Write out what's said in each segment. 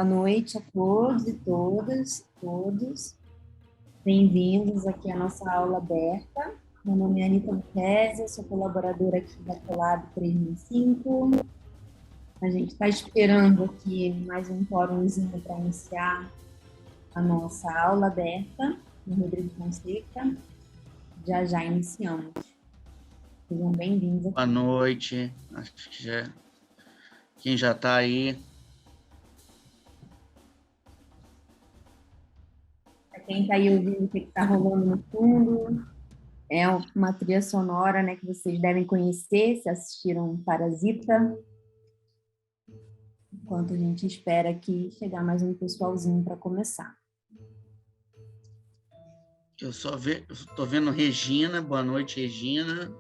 Boa noite a todos e todas, todos. Bem-vindos aqui à nossa aula aberta. Meu nome é Anita Lucchesi, sou colaboradora aqui da Colab 3005. A gente está esperando aqui mais um quórumzinho para iniciar a nossa aula aberta, no Rodrigo Fonseca. Já iniciamos. Sejam bem-vindos aqui. Boa noite. Acho que quem já está aí. Para quem está aí ouvindo o que está rolando no fundo, é uma trilha sonora, né, que vocês devem conhecer se assistiram Parasita. Enquanto a gente espera aqui chegar mais um pessoalzinho para começar. Eu estou vendo Regina. Boa noite, Regina.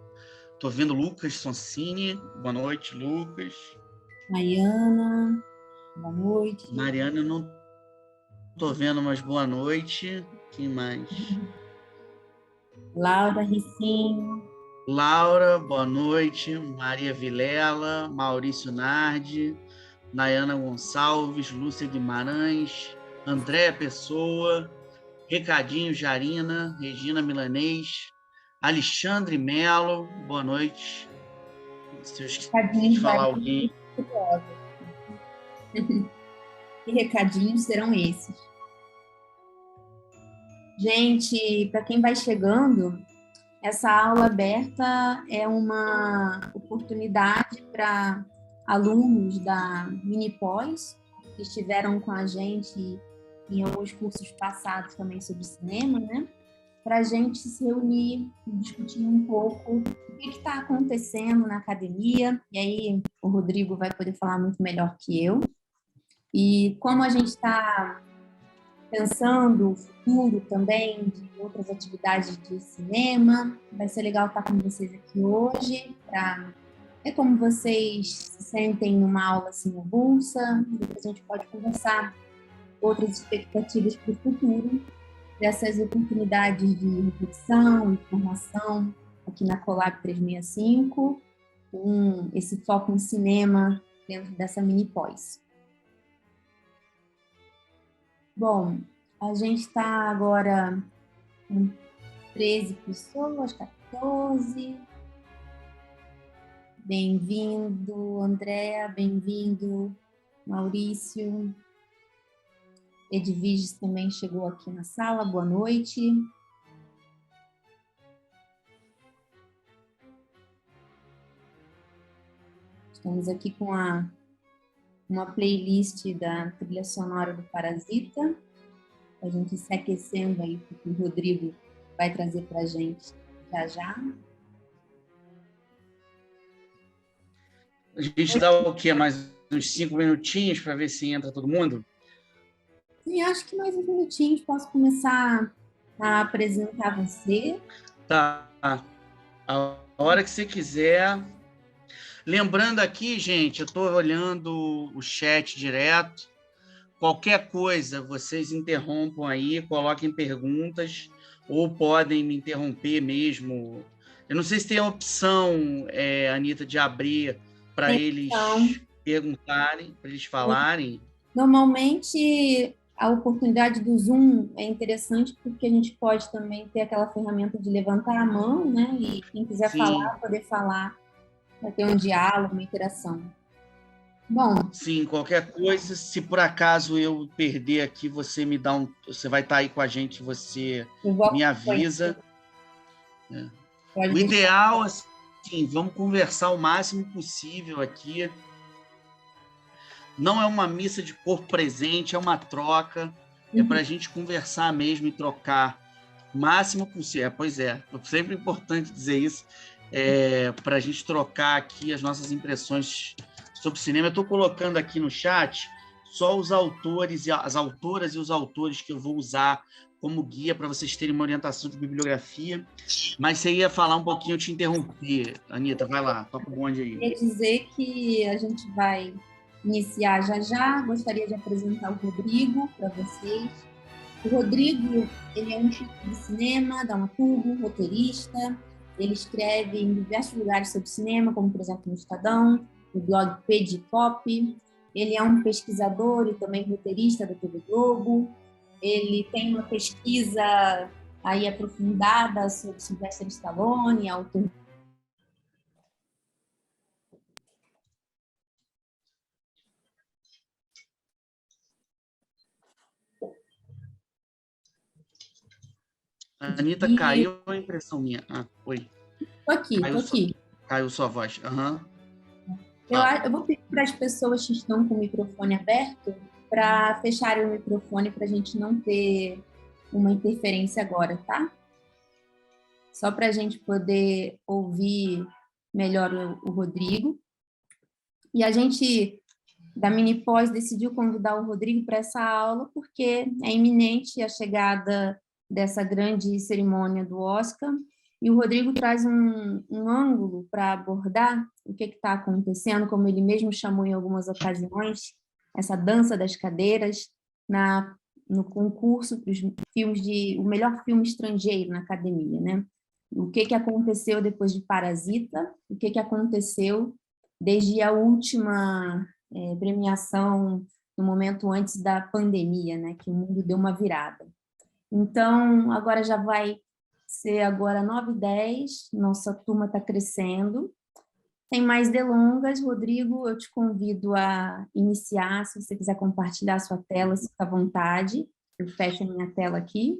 Estou vendo Lucas Sonsini. Boa noite, Lucas. Mariana, boa noite. Mariana, eu não estou vendo, mas boa noite. Quem mais? Laura Ricinho. Laura, boa noite. Maria Vilela, Maurício Nardi, Nayana Gonçalves, Lúcia Guimarães, Andréa Pessoa, Recadinho Jarina, Regina Milanês, Alexandre Melo, boa noite. Se eu esqueci de falar alguém. Que recadinhos serão esses? Gente, para quem vai chegando, essa aula aberta é uma oportunidade para alunos da Minipós, que estiveram com a gente em alguns cursos passados também sobre cinema, né? Para a gente se reunir e discutir um pouco o que está acontecendo na academia. E aí o Rodrigo vai poder falar muito melhor que eu. E como a gente está pensando o futuro também de outras atividades de cinema, vai ser legal estar com vocês aqui hoje para ver como vocês se sentem numa aula assim avulsa. Depois a gente pode conversar outras expectativas para o futuro dessas oportunidades de reflexão e formação aqui na Colab 365, com esse foco em cinema dentro dessa mini pós. Bom, a gente está agora com 13 pessoas, 14. Bem-vindo, Andréa, bem-vindo, Maurício. Edviges também chegou aqui na sala, boa noite. Estamos aqui com uma playlist da trilha sonora do Parasita. A gente se aquecendo aí, porque o Rodrigo vai trazer para a gente já. A gente dá o quê? Mais uns 5 minutinhos para ver se entra todo mundo? Sim, acho que mais uns minutinhos posso começar a apresentar você. Tá. A hora que você quiser. Lembrando aqui, gente, eu estou olhando o chat direto. Qualquer coisa, vocês interrompam aí, coloquem perguntas, ou podem me interromper mesmo. Eu não sei se tem a opção, Anita, de abrir para eles perguntarem, para eles falarem. Normalmente, a oportunidade do Zoom é interessante porque a gente pode também ter aquela ferramenta de levantar a mão, né? E quem quiser falar, poder falar, vai ter um diálogo, uma interação. Bom. Sim, qualquer coisa, se por acaso eu perder aqui, você me dá você vai estar aí com a gente, você me avisa. O ideal, assim, vamos conversar o máximo possível aqui. Não é uma missa de corpo presente, é uma troca. É para a gente conversar mesmo e trocar o máximo possível. Pois é, sempre importante dizer isso. Para a gente trocar aqui as nossas impressões sobre cinema. Eu estou colocando aqui no chat só os autores, as autoras e os autores que eu vou usar como guia para vocês terem uma orientação de bibliografia. Mas você ia falar um pouquinho, eu te interrompi. Anita, vai lá, toca o bonde aí. Eu queria dizer que a gente vai iniciar já. Gostaria de apresentar o Rodrigo para vocês. O Rodrigo, ele é um crítico de cinema, dramaturgo, roteirista. Ele escreve em diversos lugares sobre cinema, como, por exemplo, no Estadão, no blog Pedipop. Ele é um pesquisador e também roteirista da TV Globo. Ele tem uma pesquisa aí aprofundada sobre Sylvester Stallone, autor. A Anitta caiu, a impressão minha. Oi. Tô aqui. Caiu sua voz. Uhum. Eu vou pedir para as pessoas que estão com o microfone aberto para fecharem o microfone para a gente não ter uma interferência agora, tá? Só para a gente poder ouvir melhor o Rodrigo. E a gente, da Mini Pós, decidiu convidar o Rodrigo para essa aula porque é iminente a chegada dessa grande cerimônia do Oscar. E o Rodrigo traz um ângulo para abordar o que está acontecendo, como ele mesmo chamou em algumas ocasiões, essa dança das cadeiras no concurso para os filmes o melhor filme estrangeiro na academia, né? O que aconteceu depois de Parasita, o que aconteceu desde a última premiação no momento antes da pandemia, né? Que o mundo deu uma virada. Então, agora já vai ser agora 9h10, nossa turma está crescendo. Sem mais delongas, Rodrigo, eu te convido a iniciar, se você quiser compartilhar a sua tela, fica à vontade. Eu fecho a minha tela aqui.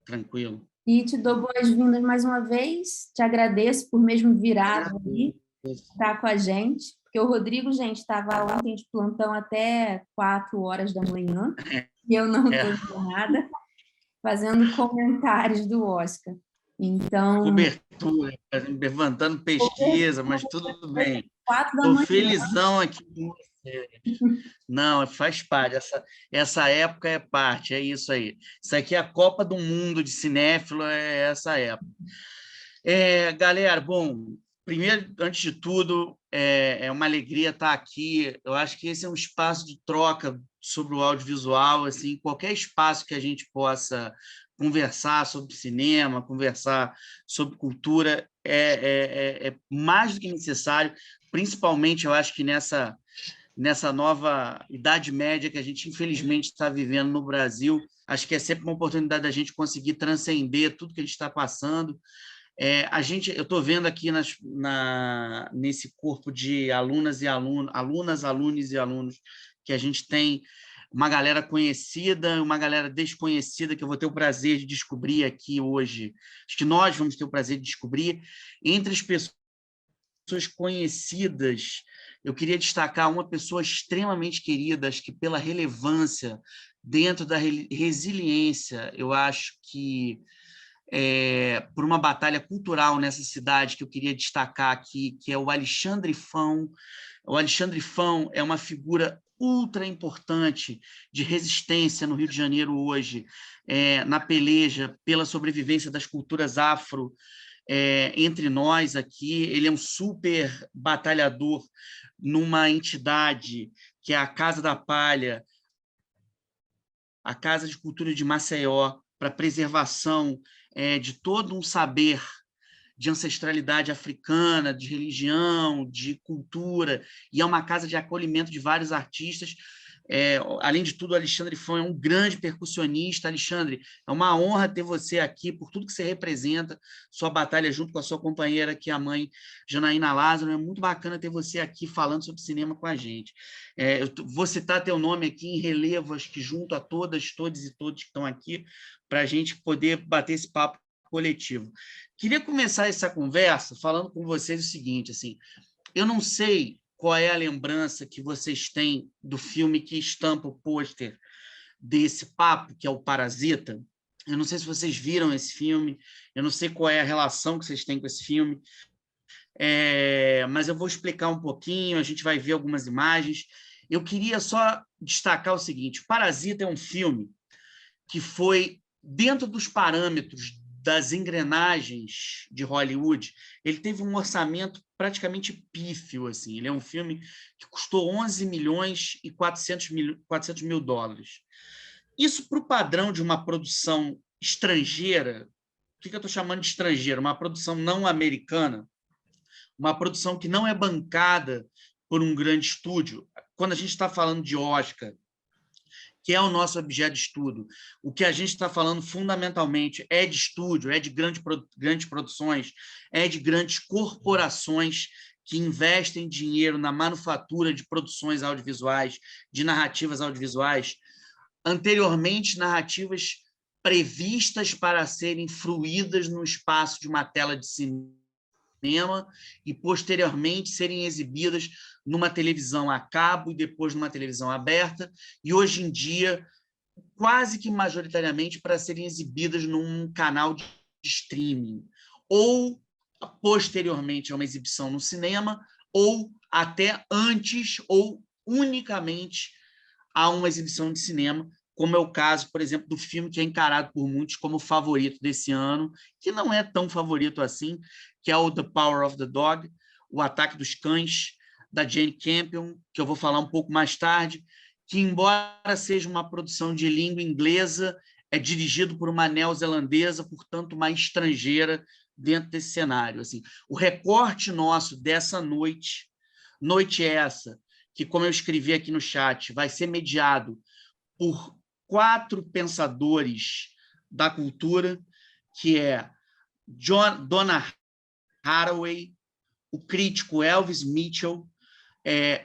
Tranquilo. E te dou boas-vindas mais uma vez, te agradeço por mesmo virar ali, estar com a gente, porque o Rodrigo, gente, estava ontem de plantão até 4h da manhã, e eu não estou nada, fazendo comentários do Oscar. Então, cobertura, levantando pesquisa, mas tudo bem. Estou felizão aqui com você. Não, faz parte. Essa época é parte, é isso aí. Isso aqui é a Copa do Mundo de cinéfilo, é essa época. Galera, bom, primeiro, antes de tudo, é uma alegria estar aqui. Eu acho que esse é um espaço de troca sobre o audiovisual, assim, qualquer espaço que a gente possa conversar sobre cinema, conversar sobre cultura, é mais do que necessário, principalmente, eu acho que nessa nova Idade Média que a gente, infelizmente, está vivendo no Brasil. Acho que é sempre uma oportunidade da gente conseguir transcender tudo que a gente está passando. Eu estou vendo aqui nesse corpo de alunas, alunos e alunos, que a gente tem uma galera conhecida, uma galera desconhecida, que eu vou ter o prazer de descobrir aqui hoje. Acho que nós vamos ter o prazer de descobrir. Entre as pessoas conhecidas, eu queria destacar uma pessoa extremamente querida, acho que pela relevância, dentro da resiliência, eu acho que por uma batalha cultural nessa cidade que eu queria destacar aqui, que é o Alexandre Fão. O Alexandre Fão é uma figura ultra importante de resistência no Rio de Janeiro hoje, na peleja pela sobrevivência das culturas afro entre nós aqui. Ele é um super batalhador numa entidade que é a Casa da Palha, a Casa de Cultura de Maceió, para preservação de todo um saber de ancestralidade africana, de religião, de cultura, e é uma casa de acolhimento de vários artistas. Além de tudo, o Alexandre Fão é um grande percussionista. Alexandre, é uma honra ter você aqui, por tudo que você representa, sua batalha junto com a sua companheira, que é a mãe Janaína Lázaro. É muito bacana ter você aqui falando sobre cinema com a gente. Eu vou citar teu nome aqui em relevo, acho que junto a todas, todos e todos que estão aqui, para a gente poder bater esse papo coletivo. Queria começar essa conversa falando com vocês o seguinte, assim, eu não sei qual é a lembrança que vocês têm do filme que estampa o pôster desse papo, que é o Parasita. Eu não sei se vocês viram esse filme, eu não sei qual é a relação que vocês têm com esse filme, mas eu vou explicar um pouquinho, a gente vai ver algumas imagens. Eu queria só destacar o seguinte: o Parasita é um filme que foi dentro dos parâmetros das engrenagens de Hollywood. Ele teve um orçamento praticamente pífio, assim. Ele é um filme que custou 11 milhões e 400 mil dólares. Isso, para o padrão de uma produção estrangeira, o que eu estou chamando de estrangeira? Uma produção não americana, uma produção que não é bancada por um grande estúdio. quando a gente está falando de Oscar, que é o nosso objeto de estudo, o que a gente está falando fundamentalmente é de estúdio, é de grandes produções, é de grandes corporações que investem dinheiro na manufatura de produções audiovisuais, de narrativas audiovisuais, anteriormente narrativas previstas para serem fruídas no espaço de uma tela de cinema e, posteriormente, serem exibidas numa televisão a cabo e depois numa televisão aberta, e hoje em dia, quase que majoritariamente, para serem exibidas num canal de streaming, ou posteriormente a uma exibição no cinema, ou até antes, ou unicamente a uma exibição de cinema, como é o caso, por exemplo, do filme que é encarado por muitos como o favorito desse ano, que não é tão favorito assim, que é o The Power of the Dog, O Ataque dos Cães, da Jane Campion, que eu vou falar um pouco mais tarde, que, embora seja uma produção de língua inglesa, é dirigido por uma neozelandesa, portanto, uma estrangeira dentro desse cenário. Assim, o recorte nosso dessa noite essa, que, como eu escrevi aqui no chat, vai ser mediado por 4 pensadores da cultura, que é Donna Haraway, o crítico Elvis Mitchell,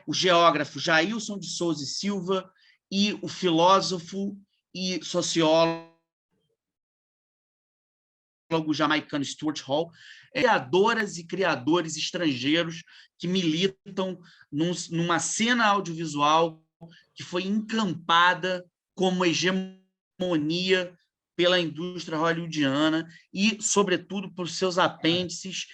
o geógrafo Jailson de Souza e Silva e o filósofo e sociólogo jamaicano Stuart Hall, criadoras e criadores estrangeiros que militam numa cena audiovisual que foi encampada como hegemonia pela indústria hollywoodiana e, sobretudo, por seus apêndices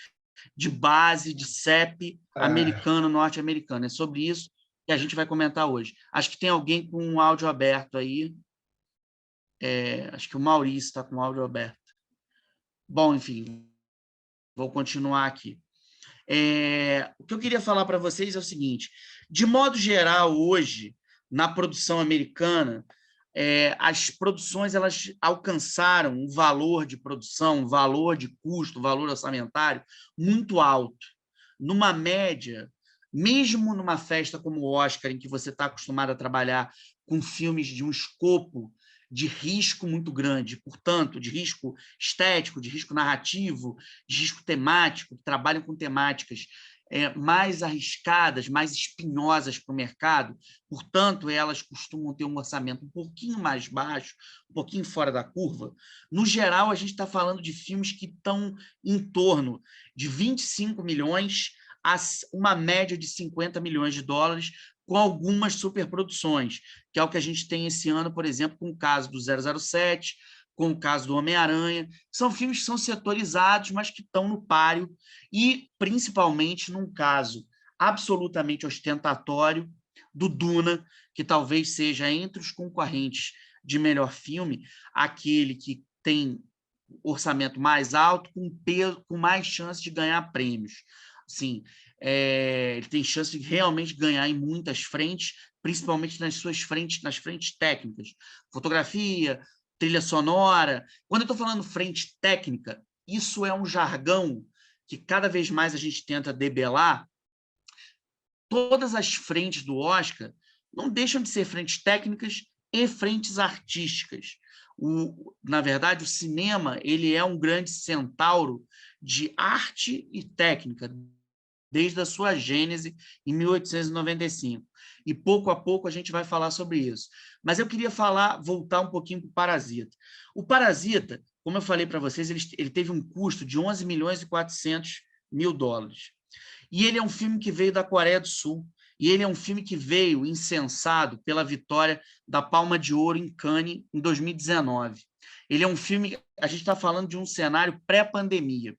de base, de CEP americano, norte-americano. É sobre isso que a gente vai comentar hoje. Acho que tem alguém com um áudio aberto aí. Acho que o Maurício está com o áudio aberto. Bom, enfim, vou continuar aqui. O que eu queria falar para vocês é o seguinte: de modo geral, hoje, na produção americana, as produções elas alcançaram um valor de produção, um valor de custo, um valor orçamentário muito alto. Numa média, mesmo numa festa como o Oscar, em que você está acostumado a trabalhar com filmes de um escopo de risco muito grande, portanto, de risco estético, de risco narrativo, de risco temático, que trabalham com temáticas mais arriscadas, mais espinhosas para o mercado, portanto, elas costumam ter um orçamento um pouquinho mais baixo, um pouquinho fora da curva. No geral, a gente está falando de filmes que estão em torno de 25 milhões a uma média de 50 milhões de dólares, com algumas superproduções, que é o que a gente tem esse ano, por exemplo, com o caso do 007, com o caso do Homem-Aranha. São filmes que são setorizados, mas que estão no páreo, e principalmente num caso absolutamente ostentatório do Duna, que talvez seja, entre os concorrentes de melhor filme, aquele que tem orçamento mais alto, com mais chance de ganhar prêmios. Assim, ele tem chance de realmente ganhar em muitas frentes, principalmente nas frentes técnicas. Fotografia, trilha sonora. Quando eu estou falando frente técnica, isso é um jargão que cada vez mais a gente tenta debelar. Todas as frentes do Oscar não deixam de ser frentes técnicas e frentes artísticas. Na verdade, o cinema ele é um grande centauro de arte e técnica, desde a sua gênese em 1895. E pouco a pouco a gente vai falar sobre isso. Mas eu queria voltar um pouquinho para o Parasita. O Parasita, como eu falei para vocês, ele teve um custo de 11 milhões e 400 mil dólares. E ele é um filme que veio da Coreia do Sul. E ele é um filme que veio incensado pela vitória da Palma de Ouro em Cannes em 2019. Ele é um filme, a gente está falando de um cenário pré-pandemia,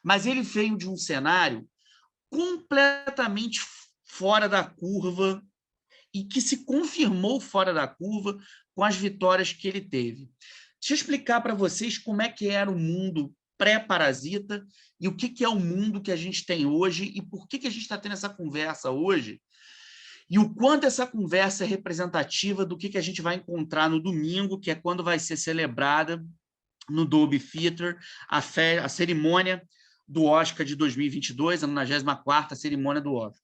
mas ele veio de um cenário completamente fora da curva e que se confirmou fora da curva com as vitórias que ele teve. Deixa eu explicar para vocês como é que era o mundo pré-Parasita e o que é o mundo que a gente tem hoje e por que a gente está tendo essa conversa hoje e o quanto essa conversa é representativa do que a gente vai encontrar no domingo, que é quando vai ser celebrada no Dolby Theatre a cerimônia do Oscar de 2022, a 94ª cerimônia do Oscar.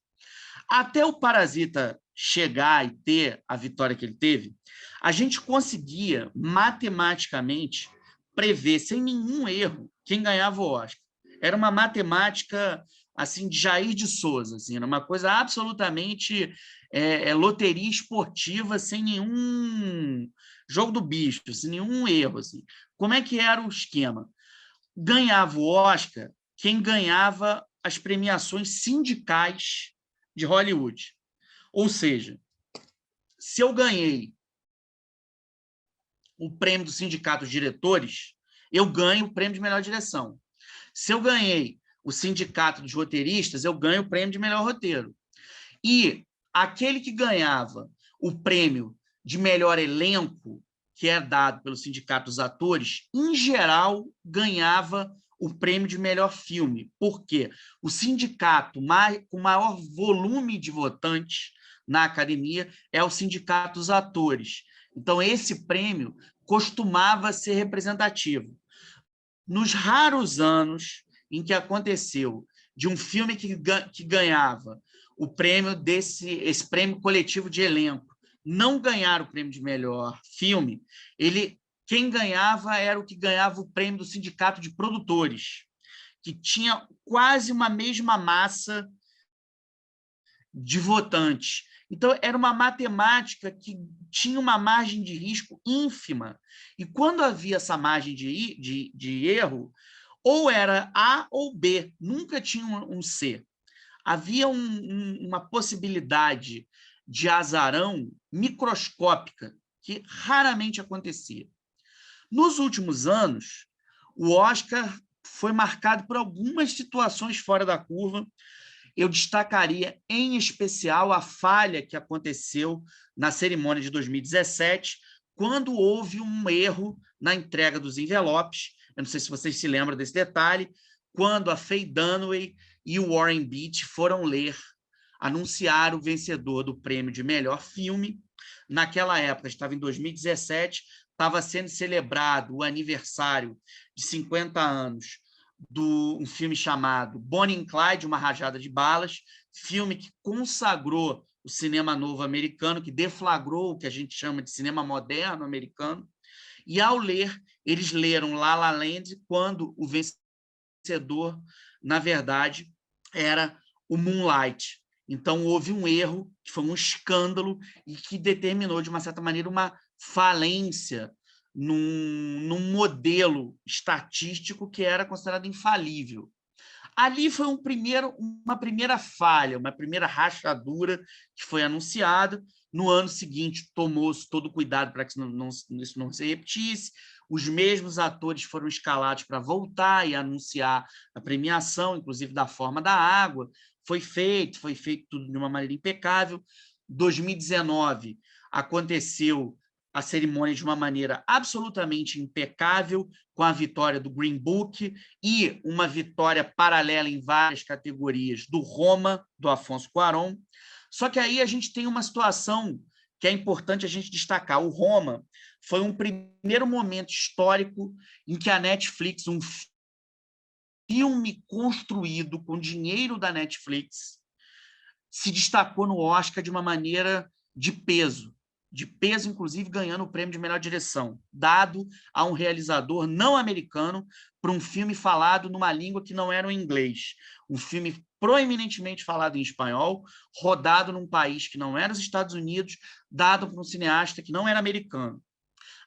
Até o Parasita chegar e ter a vitória que ele teve, a gente conseguia matematicamente prever, sem nenhum erro, quem ganhava o Oscar. Era uma matemática assim de Jair de Souza, assim, era uma coisa absolutamente loteria esportiva, sem nenhum jogo do bicho, sem nenhum erro. Assim. Como é que era o esquema? Ganhava o Oscar quem ganhava as premiações sindicais de Hollywood. Ou seja, se eu ganhei o prêmio do Sindicato de Diretores, eu ganho o prêmio de melhor direção. Se eu ganhei o Sindicato dos Roteiristas, eu ganho o prêmio de melhor roteiro. E aquele que ganhava o prêmio de melhor elenco, que é dado pelo Sindicato dos Atores, em geral, ganhava o prêmio de melhor filme. Por quê? O sindicato com maior volume de votantes na academia é o Sindicato dos Atores. Então, esse prêmio costumava ser representativo. Nos raros anos em que aconteceu de um filme que ganhava o prêmio esse prêmio coletivo de elenco, não ganhar o prêmio de melhor filme, quem ganhava era o que ganhava o prêmio do Sindicato de Produtores, que tinha quase uma mesma massa de votantes. Então, era uma matemática que tinha uma margem de risco ínfima. E quando havia essa margem de erro, ou era A ou B, nunca tinha um C. Havia uma possibilidade de azarão microscópica, que raramente acontecia. Nos últimos anos, o Oscar foi marcado por algumas situações fora da curva. Eu destacaria, em especial, a falha que aconteceu na cerimônia de 2017, quando houve um erro na entrega dos envelopes. Eu não sei se vocês se lembram desse detalhe, quando a Faye Dunaway e o Warren Beatty foram anunciar o vencedor do prêmio de melhor filme. Naquela época, estava em 2017, estava sendo celebrado o aniversário de 50 anos um filme chamado Bonnie and Clyde, Uma Rajada de Balas, filme que consagrou o cinema novo americano, que deflagrou o que a gente chama de cinema moderno americano. E, ao eles leram La La Land quando o vencedor, na verdade, era o Moonlight. Então, houve um erro, que foi um escândalo, e que determinou, de uma certa maneira, uma falência num modelo estatístico que era considerado infalível. Ali foi uma primeira falha, uma primeira rachadura que foi anunciada. No ano seguinte, tomou-se todo o cuidado para que isso não se repetisse. Os mesmos atores foram escalados para voltar e anunciar a premiação, inclusive da forma da água. Foi feito tudo de uma maneira impecável. 2019 aconteceu a cerimônia de uma maneira absolutamente impecável, com a vitória do Green Book e uma vitória paralela em várias categorias do Roma, do Afonso Cuarón. Só que aí a gente tem uma situação que é importante a gente destacar. O Roma foi um primeiro momento histórico em que a Netflix, um filme construído com dinheiro da Netflix, se destacou no Oscar de uma maneira de peso, inclusive ganhando o prêmio de melhor direção, dado a um realizador não americano para um filme falado numa língua que não era o inglês. Um filme proeminentemente falado em espanhol, rodado num país que não era os Estados Unidos, dado por um cineasta que não era americano.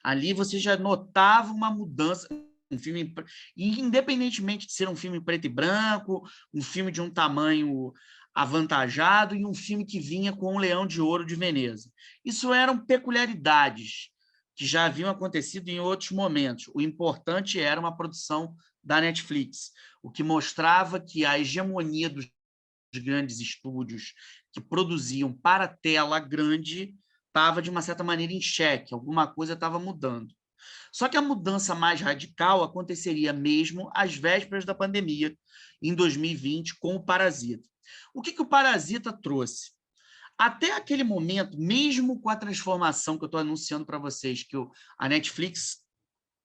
Ali você já notava uma mudança. Um filme, independentemente de ser um filme preto e branco, um filme de um tamanho avantajado e um filme que vinha com o Leão de Ouro de Veneza. Isso eram peculiaridades que já haviam acontecido em outros momentos. O importante era uma produção da Netflix, o que mostrava que a hegemonia dos grandes estúdios que produziam para tela grande estava, de uma certa maneira, em xeque, alguma coisa estava mudando. Só que a mudança mais radical aconteceria mesmo às vésperas da pandemia, em 2020, com o Parasita. O que o Parasita trouxe? Até aquele momento, mesmo com a transformação que eu estou anunciando para vocês, que a Netflix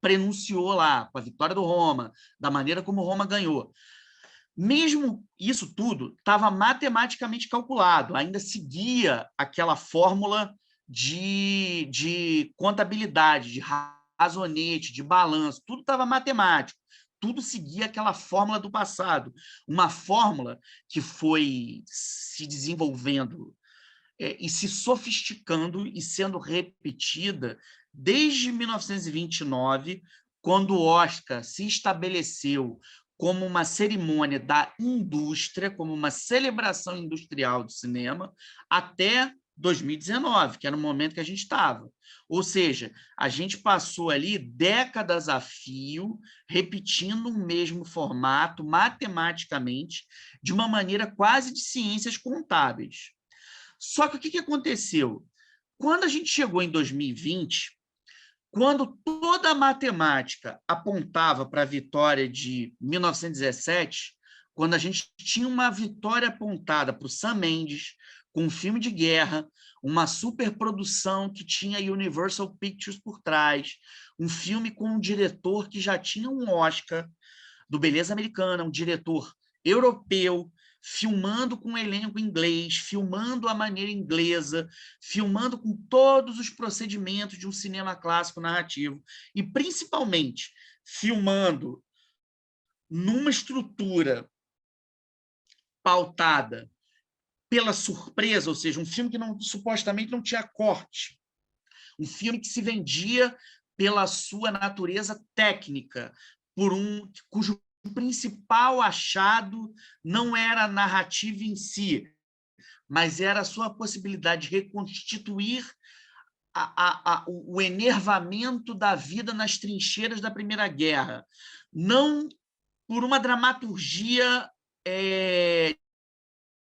prenunciou lá, com a vitória do Roma, da maneira como o Roma ganhou, Mesmo isso tudo estava matematicamente calculado, ainda seguia aquela fórmula de contabilidade, de razonete, de balanço, tudo estava matemático, tudo seguia aquela fórmula do passado, uma fórmula que foi se desenvolvendo e se sofisticando e sendo repetida desde 1929, quando o Oscar se estabeleceu como uma cerimônia da indústria, como uma celebração industrial do cinema, até 2019, que era o momento que a gente estava. Ou seja, a gente passou ali décadas a fio, repetindo o mesmo formato, matematicamente, de uma maneira quase de ciências contábeis. Só que o que aconteceu? Quando a gente chegou em 2020, quando toda a matemática apontava para a vitória de 1917, quando a gente tinha uma vitória apontada para o Sam Mendes, com um filme de guerra, uma superprodução que tinha Universal Pictures por trás, um filme com um diretor que já tinha um Oscar do Beleza Americana, um diretor europeu, filmando com um elenco inglês, filmando a maneira inglesa, filmando com todos os procedimentos de um cinema clássico narrativo, e principalmente filmando numa estrutura pautada pela surpresa, ou seja, um filme que supostamente não tinha corte, um filme que se vendia pela sua natureza técnica, cujo principal achado não era a narrativa em si, mas era a sua possibilidade de reconstituir o enervamento da vida nas trincheiras da Primeira Guerra, não por uma dramaturgia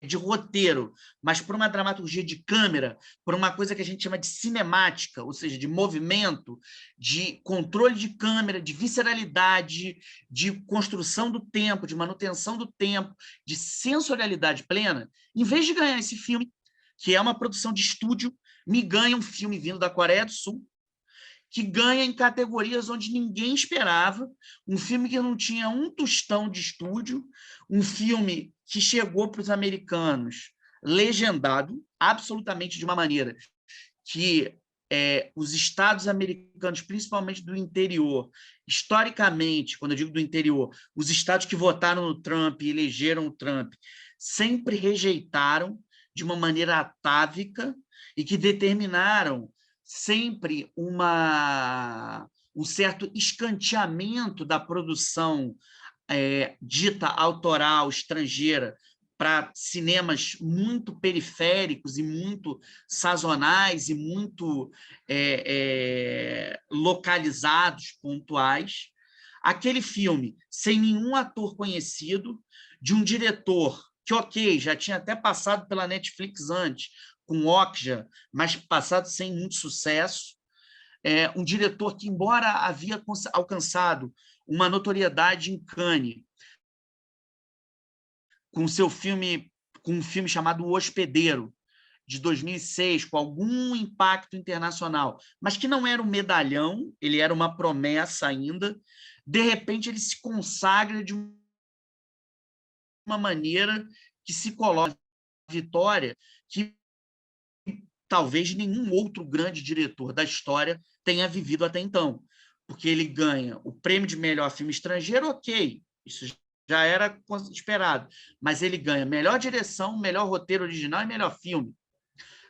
de roteiro, mas por uma dramaturgia de câmera, por uma coisa que a gente chama de cinemática, ou seja, de movimento, de controle de câmera, de visceralidade, de construção do tempo, de manutenção do tempo, de sensorialidade plena. Em vez de ganhar esse filme, que é uma produção de estúdio, me ganha um filme vindo da Coreia do Sul, que ganha em categorias onde ninguém esperava, um filme que não tinha um tostão de estúdio, um filme que chegou para os americanos legendado, absolutamente de uma maneira que os estados americanos, principalmente do interior, historicamente, quando eu digo do interior, os estados que votaram no Trump e elegeram o Trump, sempre rejeitaram de uma maneira atávica e que determinaram sempre um certo escanteamento da produção dita autoral, estrangeira, para cinemas muito periféricos e muito sazonais e muito localizados, pontuais. Aquele filme, sem nenhum ator conhecido, de um diretor que, ok, já tinha até passado pela Netflix antes, com Okja, mas passado sem muito sucesso. Um diretor que, embora havia alcançado uma notoriedade em Cannes, com um filme chamado O Hospedeiro, de 2006, com algum impacto internacional, mas que não era um medalhão, ele era uma promessa ainda, de repente ele se consagra de uma maneira que se coloca a vitória que talvez nenhum outro grande diretor da história tenha vivido até então, porque ele ganha o prêmio de melhor filme estrangeiro, ok, isso já era esperado, mas ele ganha melhor direção, melhor roteiro original e melhor filme,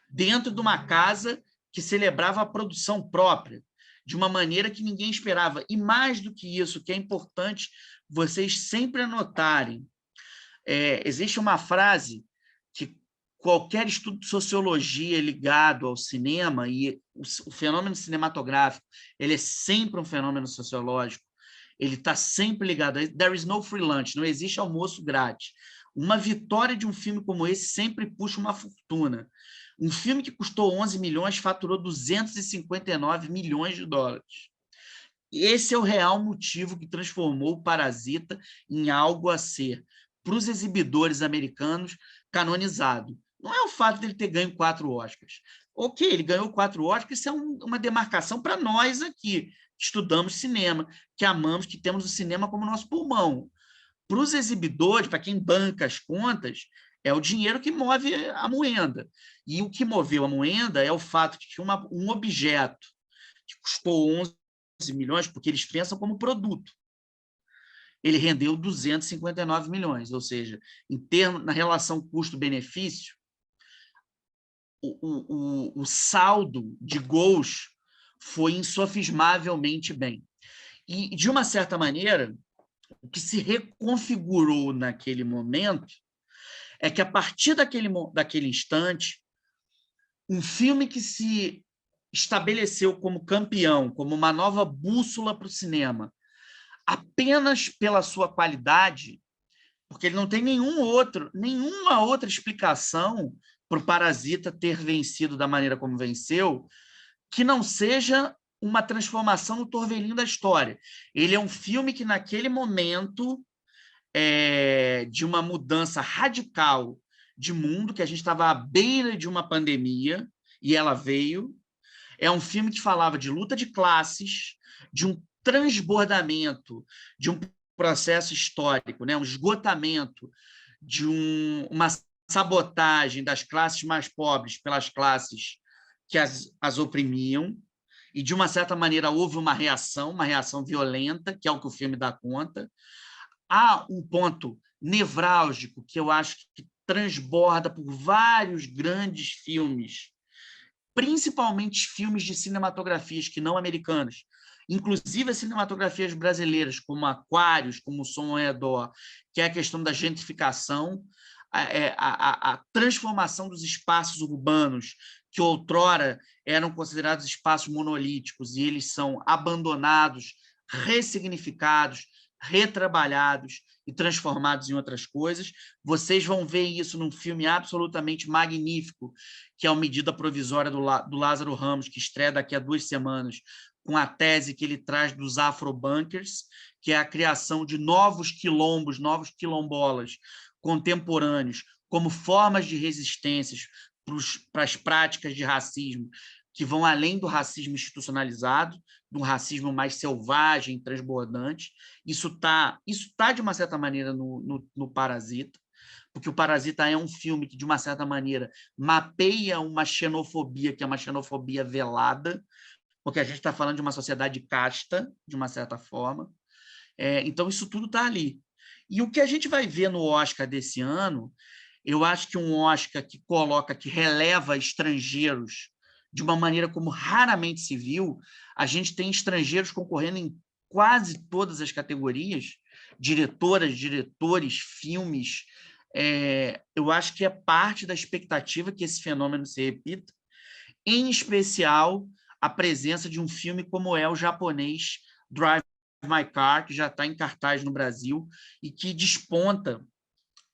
dentro de uma casa que celebrava a produção própria, de uma maneira que ninguém esperava. E mais do que isso, que é importante vocês sempre anotarem, existe uma frase que qualquer estudo de sociologia ligado ao cinema, e o fenômeno cinematográfico ele é sempre um fenômeno sociológico, ele está sempre ligado a there is no free lunch, não existe almoço grátis. Uma vitória de um filme como esse sempre puxa uma fortuna. Um filme que custou 11 milhões faturou 259 milhões de dólares. Esse é o real motivo que transformou o Parasita em algo a ser, para os exibidores americanos, canonizado. Não é o fato dele ter ganho 4 Oscars. Ok, ele ganhou 4 Oscars, isso é uma demarcação para nós aqui, que estudamos cinema, que amamos, que temos o cinema como nosso pulmão. Para os exibidores, para quem banca as contas, é o dinheiro que move a moenda. E o que moveu a moenda é o fato de que um objeto que custou 11 milhões, porque eles pensam como produto, ele rendeu 259 milhões, ou seja, na relação custo-benefício, o saldo de gols foi insofismavelmente bem. E, de uma certa maneira, o que se reconfigurou naquele momento é que, a partir daquele instante, um filme que se estabeleceu como campeão, como uma nova bússola para o cinema, apenas pela sua qualidade, porque ele não tem nenhuma outra explicação para o Parasita ter vencido da maneira como venceu, que não seja uma transformação no torvelinho da história. Ele é um filme que, naquele momento de uma mudança radical de mundo, que a gente estava à beira de uma pandemia, e ela veio. É um filme que falava de luta de classes, de um transbordamento, de um processo histórico, né? Um esgotamento, de uma sabotagem das classes mais pobres pelas classes que as oprimiam, e, de uma certa maneira, houve uma reação violenta, que é o que o filme dá conta. Há um ponto nevrálgico que eu acho que transborda por vários grandes filmes, principalmente filmes de cinematografias que não americanas, inclusive as cinematografias brasileiras, como Aquários, como O Som ao Redor, que é a questão da gentrificação, a transformação dos espaços urbanos, que outrora eram considerados espaços monolíticos, e eles são abandonados, ressignificados, retrabalhados e transformados em outras coisas. Vocês vão ver isso num filme absolutamente magnífico, que é a Medida Provisória do Lázaro Ramos, que estreia daqui a 2 semanas, com a tese que ele traz dos afrobunkers, que é a criação de novos quilombos, novos quilombolas contemporâneos, como formas de resistências para as práticas de racismo, que vão além do racismo institucionalizado, de um racismo mais selvagem, transbordante. Isso tá, de uma certa maneira, no Parasita, porque o Parasita é um filme que, de uma certa maneira, mapeia uma xenofobia, que é uma xenofobia velada, porque a gente está falando de uma sociedade casta, de uma certa forma. Então, isso tudo está ali. E o que a gente vai ver no Oscar desse ano, eu acho que um Oscar que releva estrangeiros de uma maneira como raramente se viu. A gente tem estrangeiros concorrendo em quase todas as categorias, diretoras, diretores, filmes. Eu acho que é parte da expectativa que esse fenômeno se repita, em especial a presença de um filme como é o japonês Drive My Car, que já está em cartaz no Brasil e que desponta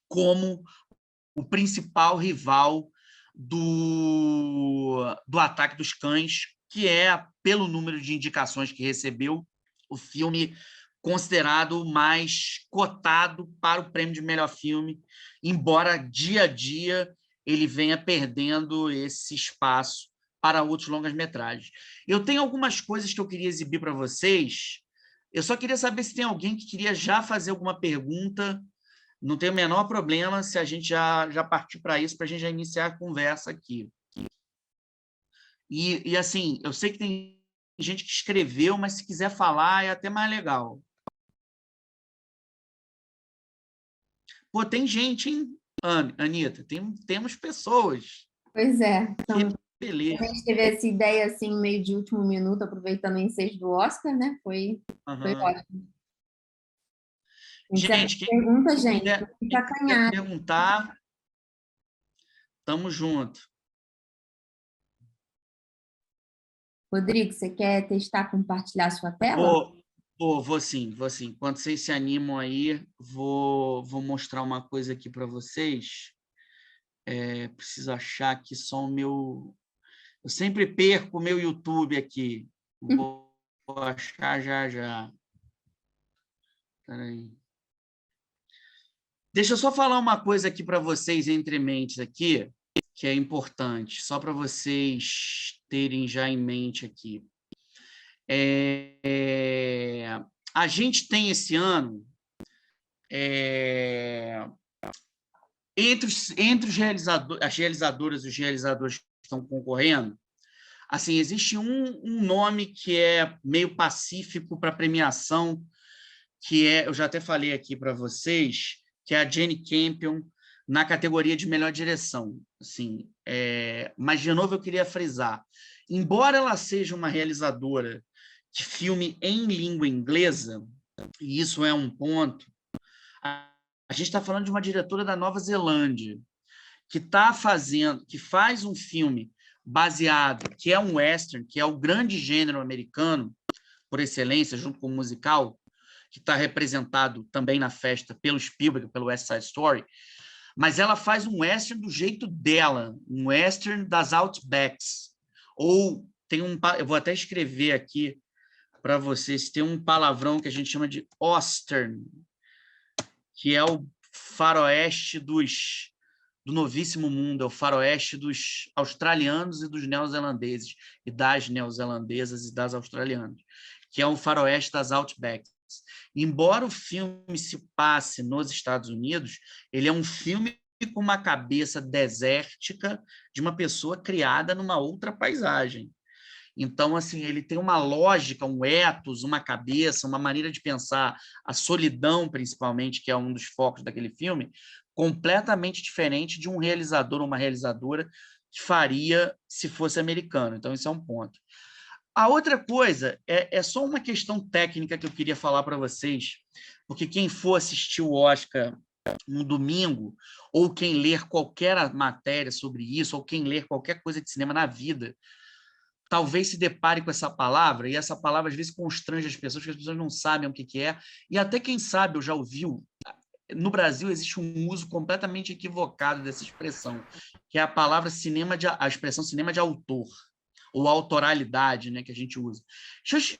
como o principal rival do Ataque dos Cães, que é, pelo número de indicações que recebeu, o filme considerado mais cotado para o prêmio de melhor filme, embora dia a dia ele venha perdendo esse espaço para outros longas-metragens. Eu tenho algumas coisas que eu queria exibir para vocês. Eu só queria saber se tem alguém que queria já fazer alguma pergunta. Não tem o menor problema se a gente já partir para isso, para a gente já iniciar a conversa aqui. E, assim, eu sei que tem gente que escreveu, mas se quiser falar é até mais legal. Pô, tem gente, hein, Anitta? Temos pessoas. Pois é. Então, Que beleza. a gente teve essa ideia assim, meio de último minuto, aproveitando o ensejo do Oscar, né? Foi ótimo. Gente, pergunta, gente, quem quiser perguntar, tamo junto. Rodrigo, você quer testar compartilhar sua tela? Vou sim. Quando vocês se animam aí, vou mostrar uma coisa aqui para vocês. Preciso achar aqui só o meu... Eu sempre perco o meu YouTube aqui. Vou achar já. Espera aí. Deixa eu só falar uma coisa aqui para vocês, entre mentes aqui, que é importante, só para vocês terem já em mente aqui. A gente tem esse ano Entre as realizadoras e os realizadores que estão concorrendo, assim, existe um nome que é meio pacífico para premiação, que eu já até falei aqui para vocês, que é a Jane Campion, na categoria de melhor direção. Assim, mas, de novo, eu queria frisar, embora ela seja uma realizadora de filme em língua inglesa, e isso é um ponto, a gente está falando de uma diretora da Nova Zelândia, que faz um filme baseado, que é um western, que é o grande gênero americano, por excelência, junto com o musical, que está representado também na festa pelo Spielberg, pelo West Side Story, mas ela faz um western do jeito dela, um western das Outbacks. Ou eu vou até escrever aqui para vocês, tem um palavrão que a gente chama de Ostern, que é o faroeste do novíssimo mundo, é o faroeste dos australianos e dos neozelandeses, e das neozelandesas e das australianas, que é o faroeste das Outbacks. Embora o filme se passe nos Estados Unidos, ele é um filme com uma cabeça desértica de uma pessoa criada numa outra paisagem. Então, assim, ele tem uma lógica, um ethos, uma cabeça, uma maneira de pensar a solidão, principalmente, que é um dos focos daquele filme, completamente diferente de um realizador ou uma realizadora que faria se fosse americano. Então, isso é um ponto. A outra coisa é só uma questão técnica que eu queria falar para vocês, porque quem for assistir o Oscar no domingo, ou quem ler qualquer matéria sobre isso, ou quem ler qualquer coisa de cinema na vida, talvez se depare com essa palavra, e essa palavra às vezes constrange as pessoas, porque as pessoas não sabem o que é, e até quem sabe, eu já ouviu, no Brasil existe um uso completamente equivocado dessa expressão, que é a expressão cinema de autor, ou autoralidade, né, que a gente usa. Deixa eu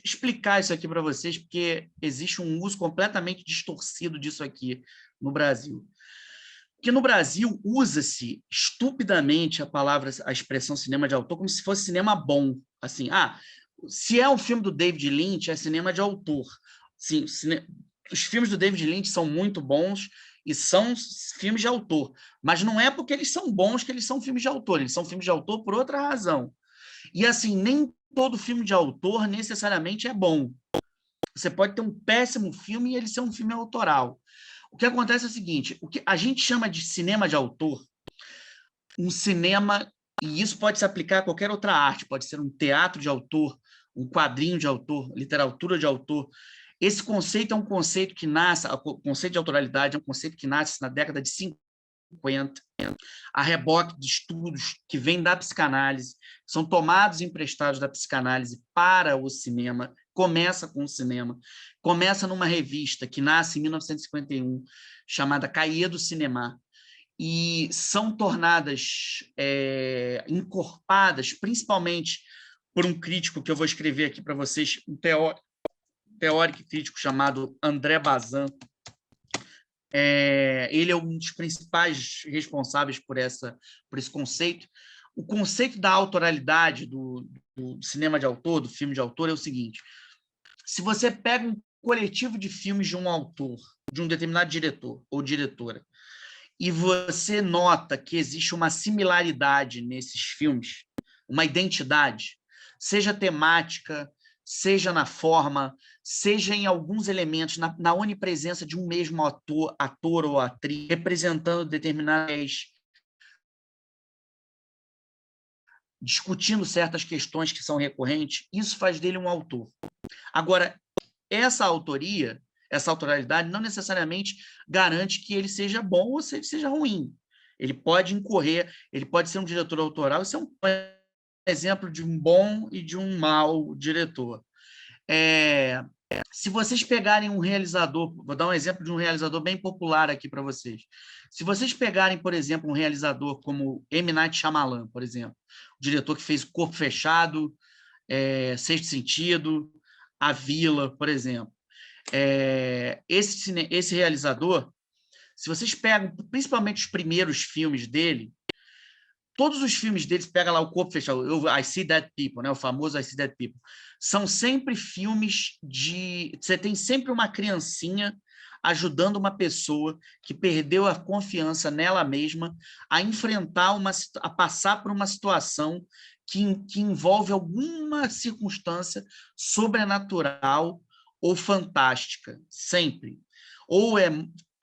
explicar isso aqui para vocês, porque existe um uso completamente distorcido disso aqui no Brasil. Porque no Brasil usa-se estupidamente a expressão cinema de autor como se fosse cinema bom. Assim, se é um filme do David Lynch, é cinema de autor. Sim, os filmes do David Lynch são muito bons e são filmes de autor. Mas não é porque eles são bons que eles são filmes de autor. Eles são filmes de autor por outra razão. E, assim, nem todo filme de autor necessariamente é bom. Você pode ter um péssimo filme e ele ser um filme autoral. O que acontece é o seguinte, o que a gente chama de cinema de autor, um cinema, e isso pode se aplicar a qualquer outra arte, pode ser um teatro de autor, um quadrinho de autor, literatura de autor. Esse conceito é um conceito que nasce, o conceito de autoralidade é um conceito que nasce na década de 50, a reboque de estudos que vêm da psicanálise, são tomados e emprestados da psicanálise para o cinema, começa com o cinema, começa numa revista que nasce em 1951, chamada Cahiers du Cinéma, e são tornadas, encorpadas, principalmente por um crítico que eu vou escrever aqui para vocês, um teórico e crítico chamado André Bazin. Ele é um dos principais responsáveis por esse conceito. O conceito da autoralidade do cinema de autor, do filme de autor, é o seguinte: se você pega um coletivo de filmes de um autor, de um determinado diretor ou diretora, e você nota que existe uma similaridade nesses filmes, uma identidade, seja temática, seja na forma, seja em alguns elementos, na onipresença de um mesmo ator ou atriz, representando determinadas, discutindo certas questões que são recorrentes, isso faz dele um autor. Agora, essa autoria, essa autoralidade, não necessariamente garante que ele seja bom ou seja ruim. Ele pode incorrer, ele pode ser um diretor autoral, isso é um exemplo de um bom e de um mau diretor. Se vocês pegarem um realizador, vou dar um exemplo de um realizador bem popular aqui para vocês. Se vocês pegarem, por exemplo, um realizador como M. Night Shyamalan, por exemplo, o diretor que fez Corpo Fechado, Sexto Sentido, A Vila, por exemplo. Esse realizador, se vocês pegam principalmente os primeiros filmes dele, todos os filmes deles, pega lá o Corpo Fechado, I See Dead People, né? O famoso I See Dead People, são sempre filmes de... Você tem sempre uma criancinha ajudando uma pessoa que perdeu a confiança nela mesma a enfrentar a passar por uma situação que envolve alguma circunstância sobrenatural ou fantástica, sempre. Ou é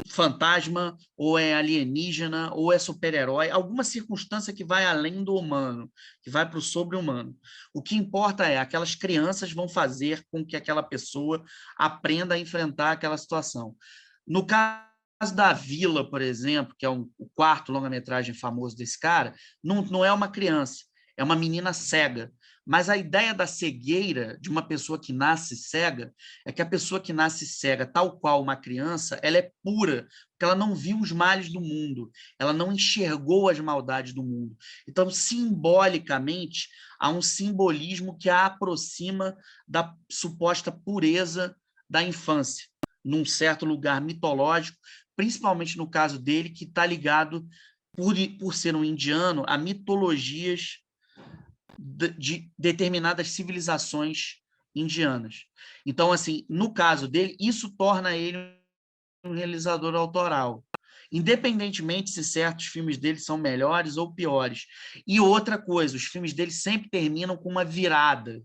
fantasma, ou é alienígena, ou é super-herói, alguma circunstância que vai além do humano, que vai para o sobre-humano. O que importa é aquelas crianças vão fazer com que aquela pessoa aprenda a enfrentar aquela situação. No caso da Vila, por exemplo, que é o quarto longa-metragem famoso desse cara, não é uma criança, é uma menina cega. Mas a ideia da cegueira de uma pessoa que nasce cega é que a pessoa que nasce cega, tal qual uma criança, ela é pura, porque ela não viu os males do mundo, ela não enxergou as maldades do mundo. Então, simbolicamente, há um simbolismo que a aproxima da suposta pureza da infância, num certo lugar mitológico, principalmente no caso dele, que está ligado, por ser um indiano, a mitologias de determinadas civilizações indianas. Então, assim, no caso dele, isso torna ele um realizador autoral, independentemente se certos filmes dele são melhores ou piores. E outra coisa, os filmes dele sempre terminam com uma virada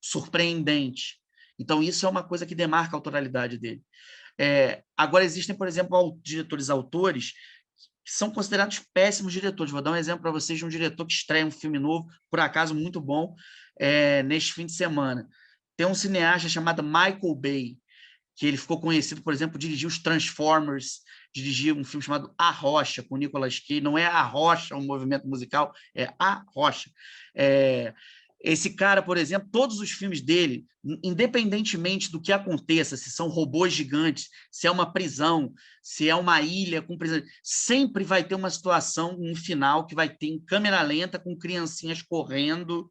surpreendente. Então, isso é uma coisa que demarca a autoralidade dele. Agora, existem, por exemplo, diretores autores que são considerados péssimos diretores. Vou dar um exemplo para vocês de um diretor que estreia um filme novo, por acaso muito bom, neste fim de semana. Tem um cineasta chamado Michael Bay, que ele ficou conhecido, por exemplo, por dirigir os Transformers, dirigir um filme chamado A Rocha, com Nicolas Cage. Não é A Rocha, um movimento musical, é A Rocha. Esse cara, por exemplo, todos os filmes dele, independentemente do que aconteça, se são robôs gigantes, se é uma prisão, se é uma ilha com prisão, sempre vai ter uma situação, um final que vai ter em câmera lenta, com criancinhas correndo,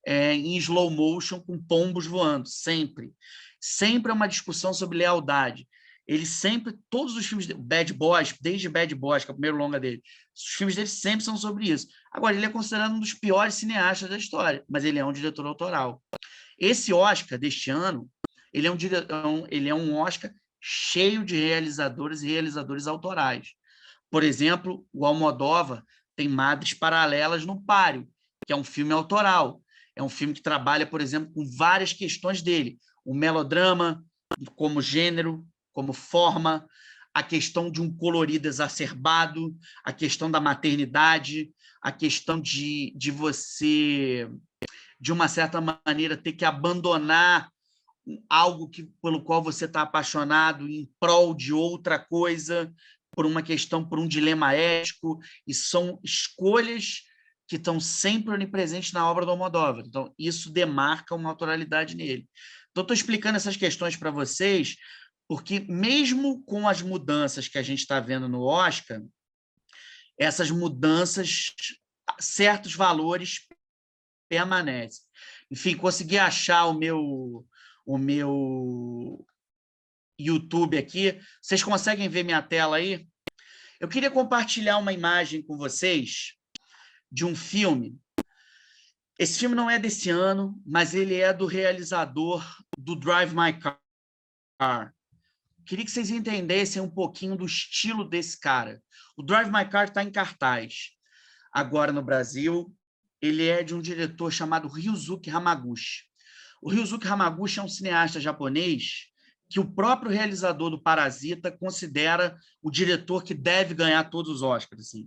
em slow motion, com pombos voando, sempre. Sempre é uma discussão sobre lealdade. Ele sempre, todos os filmes, Bad Boys, desde Bad Boys, que é o primeiro longa dele, os filmes dele sempre são sobre isso. Agora, ele é considerado um dos piores cineastas da história, mas ele é um diretor autoral. Esse Oscar deste ano, ele é um Oscar cheio de realizadores e realizadores autorais. Por exemplo, o Almodóvar tem Madres Paralelas no Páreo, que é um filme autoral. É um filme que trabalha, por exemplo, com várias questões dele. O melodrama como gênero, como forma, a questão de um colorido exacerbado, a questão da maternidade, a questão de você, de uma certa maneira, ter que abandonar algo pelo qual você está apaixonado em prol de outra coisa, por uma questão, por um dilema ético, e são escolhas que estão sempre onipresentes na obra do Almodóvar. Então, isso demarca uma autoralidade nele. Então, estou explicando essas questões para vocês, porque mesmo com as mudanças que a gente está vendo no Oscar, essas mudanças, certos valores permanecem. Enfim, consegui achar o meu YouTube aqui. Vocês conseguem ver minha tela aí? Eu queria compartilhar uma imagem com vocês de um filme. Esse filme não é desse ano, mas ele é do realizador do Drive My Car. Queria que vocês entendessem um pouquinho do estilo desse cara. O Drive My Car está em cartaz agora no Brasil. Ele é de um diretor chamado Ryusuke Hamaguchi. O Ryusuke Hamaguchi é um cineasta japonês que o próprio realizador do Parasita considera o diretor que deve ganhar todos os Oscars. Assim.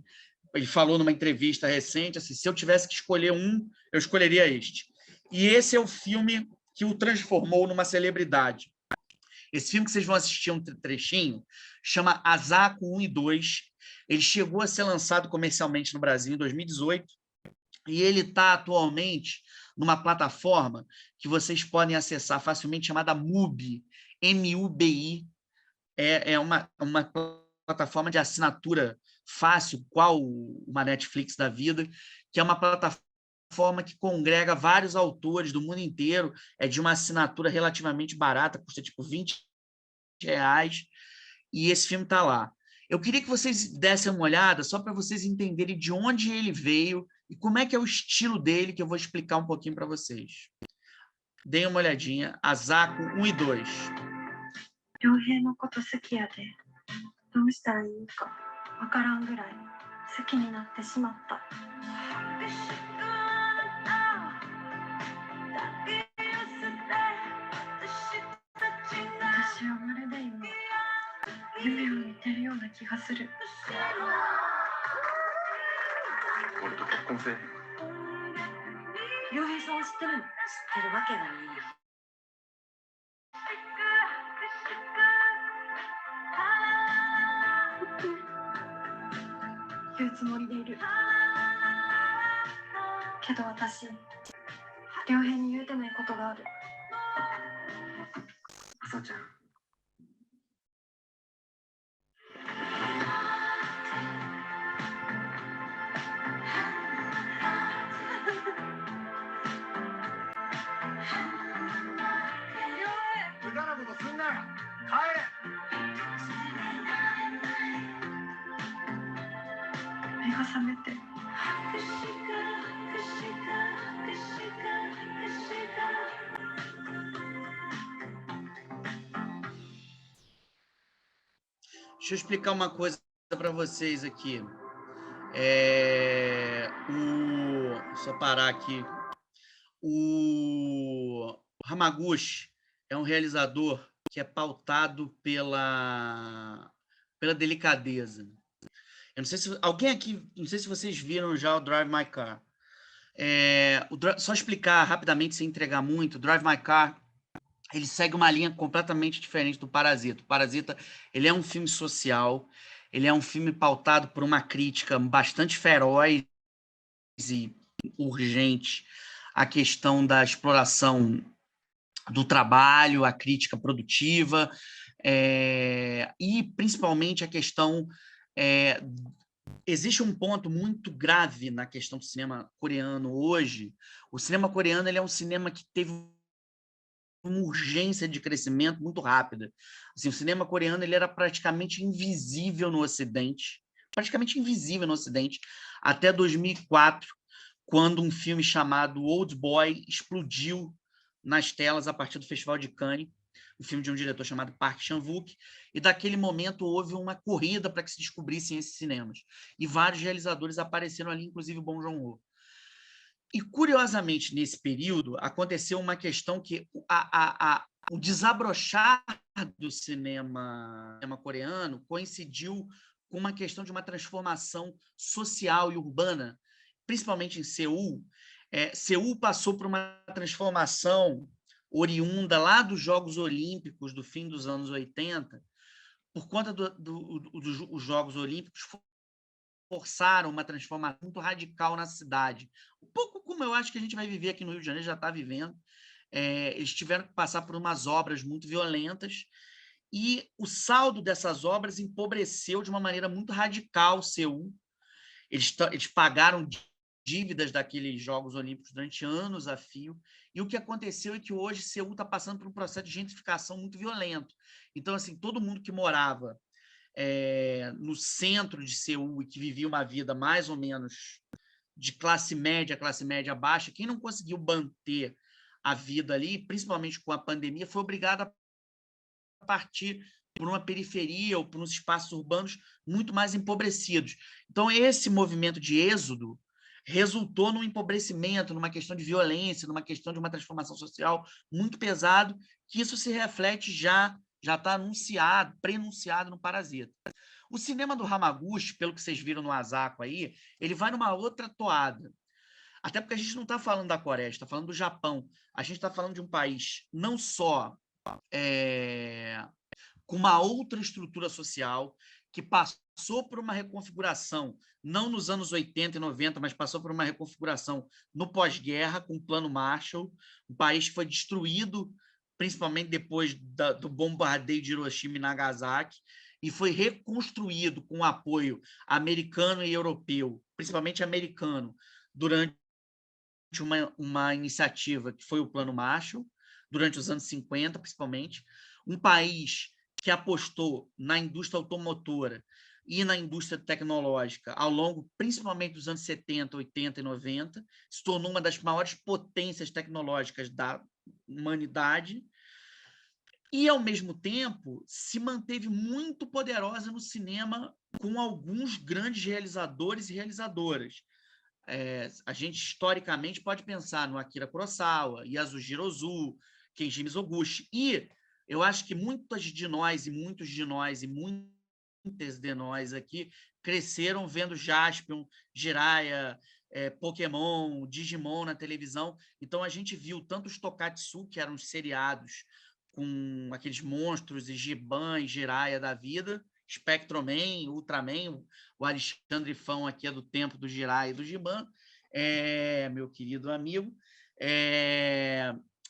Ele falou numa entrevista recente, assim, se eu tivesse que escolher um, eu escolheria este. E esse é o filme que o transformou numa celebridade. Esse filme que vocês vão assistir um trechinho chama Asako 1 e 2. Ele chegou a ser lançado comercialmente no Brasil em 2018 e ele está atualmente numa plataforma que vocês podem acessar facilmente chamada MUBI, M-U-B-I. É uma plataforma de assinatura fácil, qual uma Netflix da vida, que é uma plataforma que congrega vários autores do mundo inteiro, é de uma assinatura relativamente barata, custa tipo R$20, e esse filme está lá. Eu queria que vocês dessem uma olhada, só para vocês entenderem de onde ele veio e como é que é o estilo dele, que eu vou explicar um pouquinho para vocês. Deem uma olhadinha, Asako 1 e 2. 良平のこと好きやで。どうしたらいいかわからんぐらい好きになってしまった。私はまるで今夢を見てるような気がする。俺と結婚せえへん？良平さんを知ってるの？知ってるわけがないや。言うつもりでいる。けど私、良平に言うてないことがある。朝ちゃん。無駄なことすんなよ。帰れ。目が覚めて。Deixa eu explicar uma coisa para vocês aqui. Só parar aqui. O Hamaguchi é um realizador que é pautado pela delicadeza. Eu não sei se alguém aqui, não sei se vocês viram já o Drive My Car. Só explicar rapidamente, sem entregar muito, o Drive My Car ele segue uma linha completamente diferente do Parasita. O Parasita ele é um filme social, ele é um filme pautado por uma crítica bastante feroz e urgente à questão da exploração do trabalho, a crítica produtiva, e principalmente a questão... existe um ponto muito grave na questão do cinema coreano hoje. O cinema coreano ele é um cinema que teve uma urgência de crescimento muito rápida. Assim, o cinema coreano ele era praticamente invisível no Ocidente, até 2004, quando um filme chamado Old Boy explodiu nas telas a partir do Festival de Cannes, um filme de um diretor chamado Park Chan-wook, e daquele momento houve uma corrida para que se descobrissem esses cinemas. E vários realizadores apareceram ali, inclusive o Bong Joon-ho. E, curiosamente, nesse período, aconteceu uma questão que o desabrochar do cinema coreano coincidiu com uma questão de uma transformação social e urbana, principalmente em Seul. Seul passou por uma transformação oriunda lá dos Jogos Olímpicos do fim dos anos 80, por conta dos Jogos Olímpicos forçaram uma transformação muito radical na cidade. Um pouco como eu acho que a gente vai viver aqui no Rio de Janeiro, já está vivendo. Eles tiveram que passar por umas obras muito violentas e o saldo dessas obras empobreceu de uma maneira muito radical Seul. Eles pagaram dívidas daqueles Jogos Olímpicos durante anos a fio, e o que aconteceu é que hoje Seul está passando por um processo de gentrificação muito violento. Então, assim, todo mundo que morava no centro de Seul e que vivia uma vida mais ou menos de classe média baixa, quem não conseguiu manter a vida ali, principalmente com a pandemia, foi obrigado a partir por uma periferia ou por uns espaços urbanos muito mais empobrecidos. Então, esse movimento de êxodo resultou num empobrecimento, numa questão de violência, numa questão de uma transformação social muito pesado, que isso se reflete já está anunciado, prenunciado no Parasita. O cinema do Hamaguchi, pelo que vocês viram no Asako aí, ele vai numa outra toada. Até porque a gente não está falando da Coreia, a gente está falando do Japão. A gente está falando de um país não só com uma outra estrutura social, que passou por uma reconfiguração, não nos anos 80 e 90, mas passou por uma reconfiguração no pós-guerra, com o Plano Marshall, um país que foi destruído, principalmente depois do bombardeio de Hiroshima e Nagasaki, e foi reconstruído com o apoio americano e europeu, principalmente americano, durante uma iniciativa que foi o Plano Marshall, durante os anos 50, principalmente, um país que apostou na indústria automotora e na indústria tecnológica ao longo, principalmente dos anos 70, 80 e 90, se tornou uma das maiores potências tecnológicas da humanidade. e, ao mesmo tempo, se manteve muito poderosa no cinema com alguns grandes realizadores e realizadoras. A gente, historicamente, pode pensar no Akira Kurosawa, Yasujiro Ozu, Kenji Mizoguchi, e eu acho que muitas de nós, e muitos de nós, e muitas de nós aqui, cresceram vendo Jaspion, Jiraiya, Pokémon, Digimon na televisão. Então, a gente viu tanto os Tokatsu, que eram os seriados com aqueles monstros e Giban e Jiraiya da vida, Spectroman, Ultraman, o Alexandre Fão aqui é do tempo do Jiraiya e do Giban, meu querido amigo,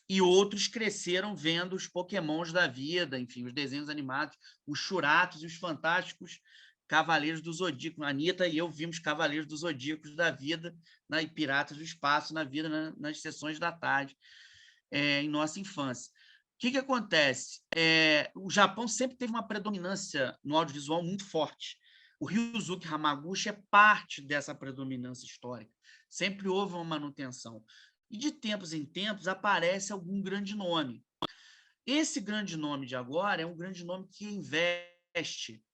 e outros cresceram vendo os Pokémons da vida, enfim, os desenhos animados, os Churatos e os fantásticos Cavaleiros do Zodíaco. A Anitta e eu vimos Cavaleiros do Zodíaco da vida e Piratas do Espaço na vida, nas sessões da tarde, em nossa infância. O que acontece? O Japão sempre teve uma predominância no audiovisual muito forte. O Ryusuke Hamaguchi é parte dessa predominância histórica. Sempre houve uma manutenção. E, de tempos em tempos, aparece algum grande nome. Esse grande nome de agora é um grande nome que investe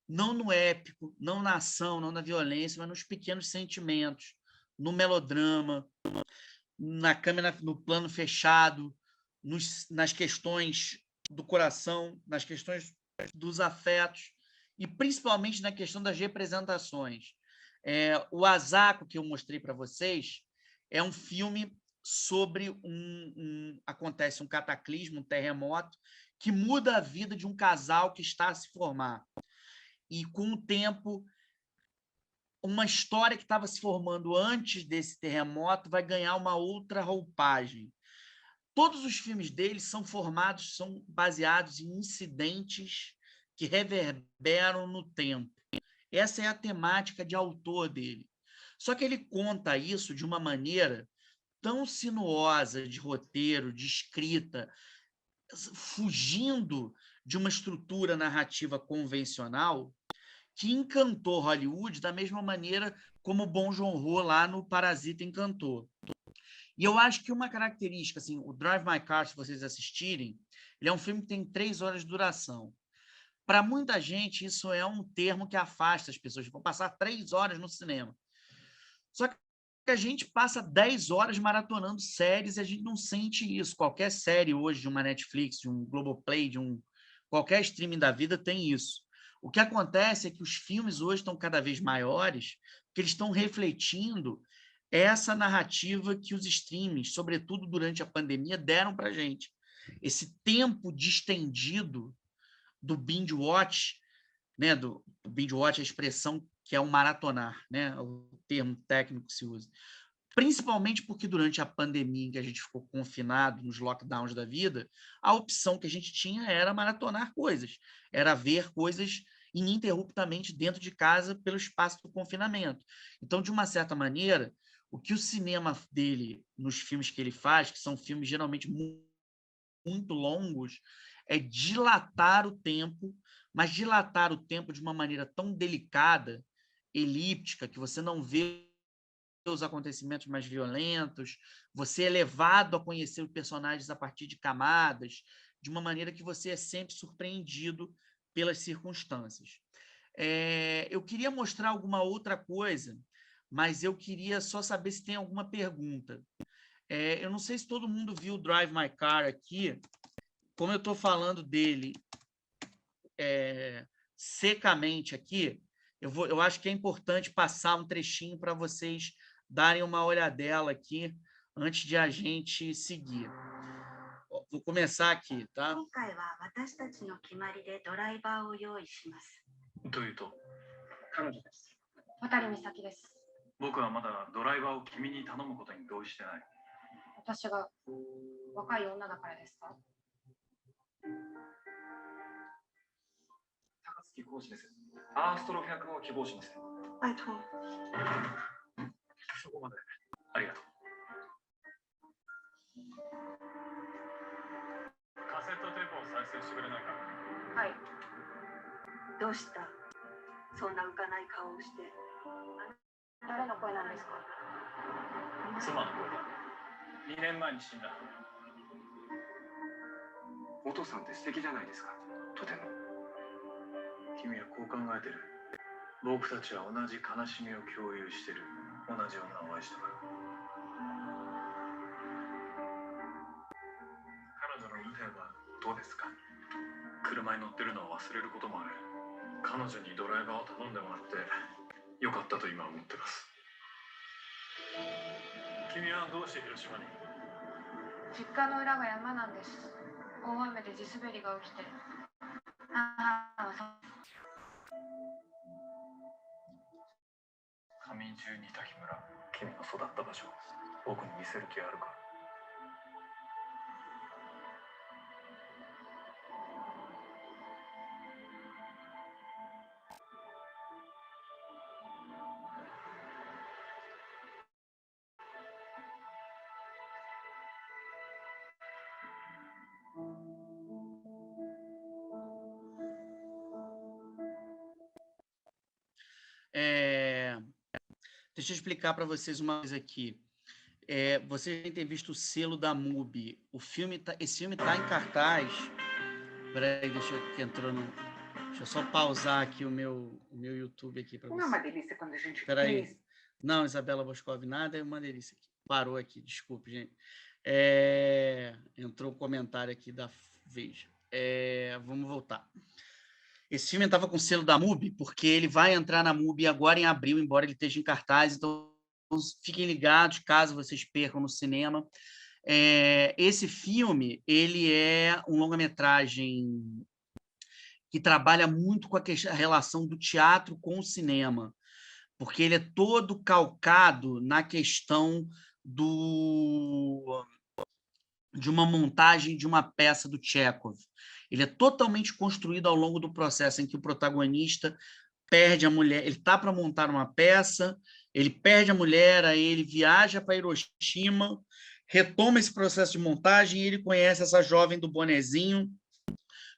não no épico, não na ação, não na violência, mas nos pequenos sentimentos, no melodrama, na câmera, no plano fechado, nas questões do coração, nas questões dos afetos e principalmente na questão das representações. O Asako, que eu mostrei para vocês, é um filme sobre acontece um cataclismo, um terremoto, que muda a vida de um casal que está a se formar. E, com o tempo, uma história que estava se formando antes desse terremoto vai ganhar uma outra roupagem. Todos os filmes dele são baseados em incidentes que reverberam no tempo. Essa é a temática de autor dele. Só que ele conta isso de uma maneira tão sinuosa de roteiro, de escrita, fugindo de uma estrutura narrativa convencional, que encantou Hollywood da mesma maneira como Bong Joon-ho lá no Parasita encantou. E eu acho que uma característica, assim, o Drive My Car, se vocês assistirem, ele é um filme que tem 3 horas de duração. Para muita gente, isso é um termo que afasta as pessoas. Vão passar 3 horas no cinema. Só que a gente passa 10 horas maratonando séries e a gente não sente isso. Qualquer série hoje de uma Netflix, de um Globoplay, qualquer streaming da vida tem isso. O que acontece é que os filmes hoje estão cada vez maiores, porque eles estão refletindo essa narrativa que os streamings, sobretudo durante a pandemia, deram para a gente. Esse tempo distendido do binge watch, né? Do binge watch, a expressão que é o maratonar, né? O termo técnico que se usa. Principalmente porque durante a pandemia, em que a gente ficou confinado nos lockdowns da vida, a opção que a gente tinha era maratonar coisas, era ver coisas ininterruptamente dentro de casa pelo espaço do confinamento. Então, de uma certa maneira, o que o cinema dele, nos filmes que ele faz, que são filmes geralmente muito longos, é dilatar o tempo, mas dilatar o tempo de uma maneira tão delicada, elíptica, que você não vê os acontecimentos mais violentos, você é levado a conhecer os personagens a partir de camadas, de uma maneira que você é sempre surpreendido pelas circunstâncias. Eu queria mostrar alguma outra coisa, mas eu queria só saber se tem alguma pergunta. Eu não sei se todo mundo viu o Drive My Car aqui. Como eu estou falando dele secamente aqui, eu acho que é importante passar um trechinho para vocês darem uma olhadela aqui antes de a gente seguir. Vou começar aqui, tá? 今回は私たちの決まりでドライバーを用意します。というと、彼女です。渡美咲です。僕はまだドライバーを君に頼むことに同意してない。私が若い女だからですか？高槻浩二です。アーストロ100を希望します。拜托。そこまで。ありがとう。カセットテープを再生してくれないか。はい。どうした？そんな浮かない顔をして。誰の声なんですか？妻の声だ。2年前に死んだ。お父さんって素敵じゃないですか。とても。君はこう考えてる。僕たちは同じ悲しみを共有してる。同じ女を愛したから。彼女の運転はどうですか？車に乗ってるのを忘れることもある。彼女にドライバーを頼んでもらってよかったと今思ってます。君はどうして広島に？実家の裏が山なんです。大雨で地滑りが起きて。上十二滝村、君の育った場所、僕に見せる気あるか？Deixa eu explicar para vocês uma coisa aqui. Vocês devem ter visto o selo da MUBI. Esse filme está em cartaz. Peraí, deixa eu só pausar aqui o meu YouTube aqui para vocês. Não é uma delícia quando a gente Peraí. Não, Isabela Boscov, nada, é uma delícia aqui. Parou aqui, desculpe, gente. Entrou um comentário aqui da Veja. Vamos voltar. Esse filme estava com o selo da MUBI, porque ele vai entrar na MUBI agora em abril, embora ele esteja em cartaz, então fiquem ligados, caso vocês percam no cinema. Esse filme, ele é um longa-metragem que trabalha muito com a relação do teatro com o cinema, porque ele é todo calcado na questão de uma montagem de uma peça do Chekhov. Ele é totalmente construído ao longo do processo em que o protagonista perde a mulher. Ele está para montar uma peça, ele perde a mulher, aí ele viaja para Hiroshima, retoma esse processo de montagem e ele conhece essa jovem do bonezinho,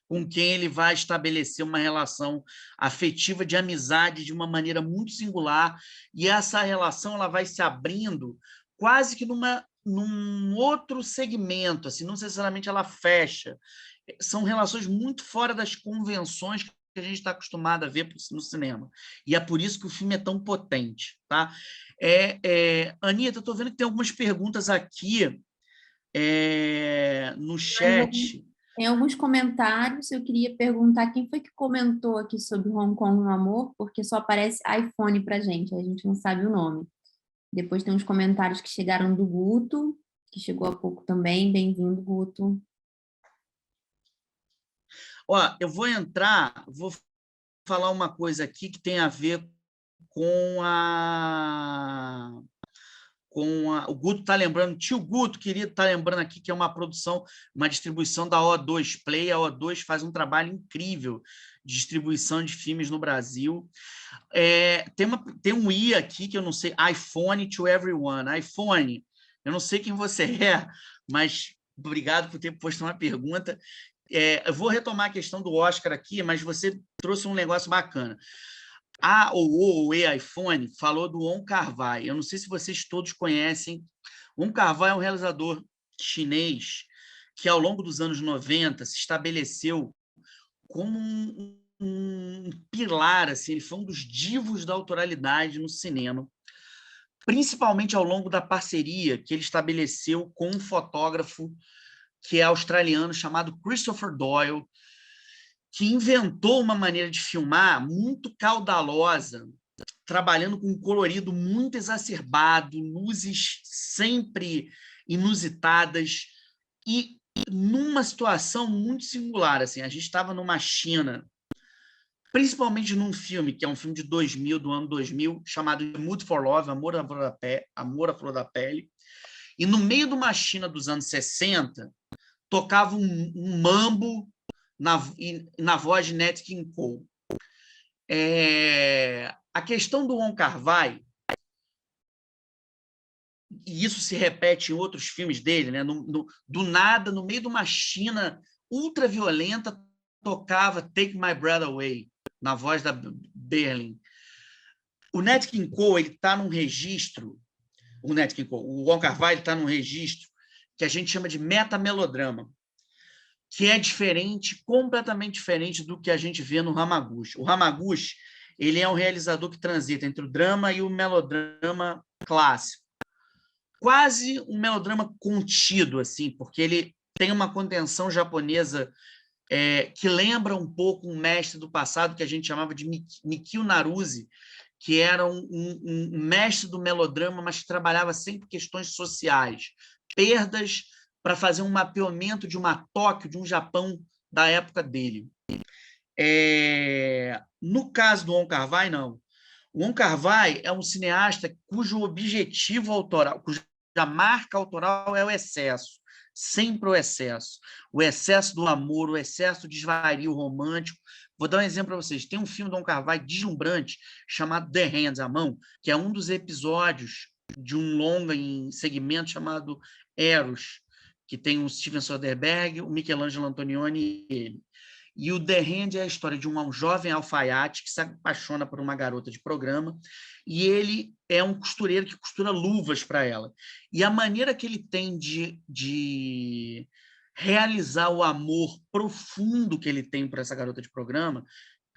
com quem ele vai estabelecer uma relação afetiva de amizade de uma maneira muito singular, e essa relação ela vai se abrindo quase que num outro segmento, assim, não necessariamente ela fecha. São relações muito fora das convenções que a gente está acostumado a ver no cinema. E é por isso que o filme é tão potente. Tá? Anitta, eu estou vendo que tem algumas perguntas aqui no chat. Tem alguns comentários. Eu queria perguntar quem foi que comentou aqui sobre Hong Kong no Amor, porque só aparece iPhone para a gente não sabe o nome. Depois tem uns comentários que chegaram do Guto, que chegou há pouco também. Bem-vindo, Guto. Eu vou falar uma coisa aqui que tem a ver com o Guto está lembrando, tio Guto, querido, está lembrando aqui que é uma produção, uma distribuição da O2 Play. A O2 faz um trabalho incrível de distribuição de filmes no Brasil. Tem um I aqui que eu não sei, iPhone to everyone. iPhone, eu não sei quem você é, mas obrigado por ter posto uma pergunta. Eu vou retomar a questão do Oscar aqui, mas você trouxe um negócio bacana. O iPhone falou do Wong Kar-wai. Eu não sei se vocês todos conhecem. Wong Kar-wai é um realizador chinês que, ao longo dos anos 90, se estabeleceu como um pilar. Assim, ele foi um dos divos da autoralidade no cinema, principalmente ao longo da parceria que ele estabeleceu com um fotógrafo que é australiano, chamado Christopher Doyle, que inventou uma maneira de filmar muito caudalosa, trabalhando com um colorido muito exacerbado, luzes sempre inusitadas, e numa situação muito singular. Assim, a gente estava numa China, principalmente num filme, que é um filme de 2000, do ano 2000, chamado Mood for Love, Amor à Flor da Pele, e no meio de uma China dos anos 60, tocava um mambo na voz de Nat King Cole. A questão do Wong Kar-wai, e isso se repete em outros filmes dele, né? Do nada, no meio de uma China ultraviolenta, tocava Take My Breath Away, na voz da Berlin. O Nat King Cole está num registro, o Wong Kar-wai está num registro que a gente chama de metamelodrama, que é diferente, completamente diferente do que a gente vê no Hamaguchi. O Hamaguchi, ele é um realizador que transita entre o drama e o melodrama clássico. Quase um melodrama contido, assim, porque ele tem uma contenção japonesa que lembra um pouco um mestre do passado que a gente chamava de Mikio Naruse, que era um mestre do melodrama, mas que trabalhava sempre questões sociais, perdas, para fazer um mapeamento de uma Tóquio, de um Japão da época dele. No caso do Wong Kar-wai, não. O Wong Kar-wai é um cineasta cujo objetivo autoral, cuja marca autoral é o excesso, sempre o excesso do amor, o excesso do desvario romântico. Vou dar um exemplo para vocês. Tem um filme do Wong Kar-wai deslumbrante chamado The Hands, a Mão, que é um dos episódios de um longa em segmento chamado Eros, que tem o Steven Soderbergh, o Michelangelo Antonioni e ele. E o The Hand é a história de um jovem alfaiate que se apaixona por uma garota de programa e ele é um costureiro que costura luvas para ela. E a maneira que ele tem de realizar o amor profundo que ele tem por essa garota de programa,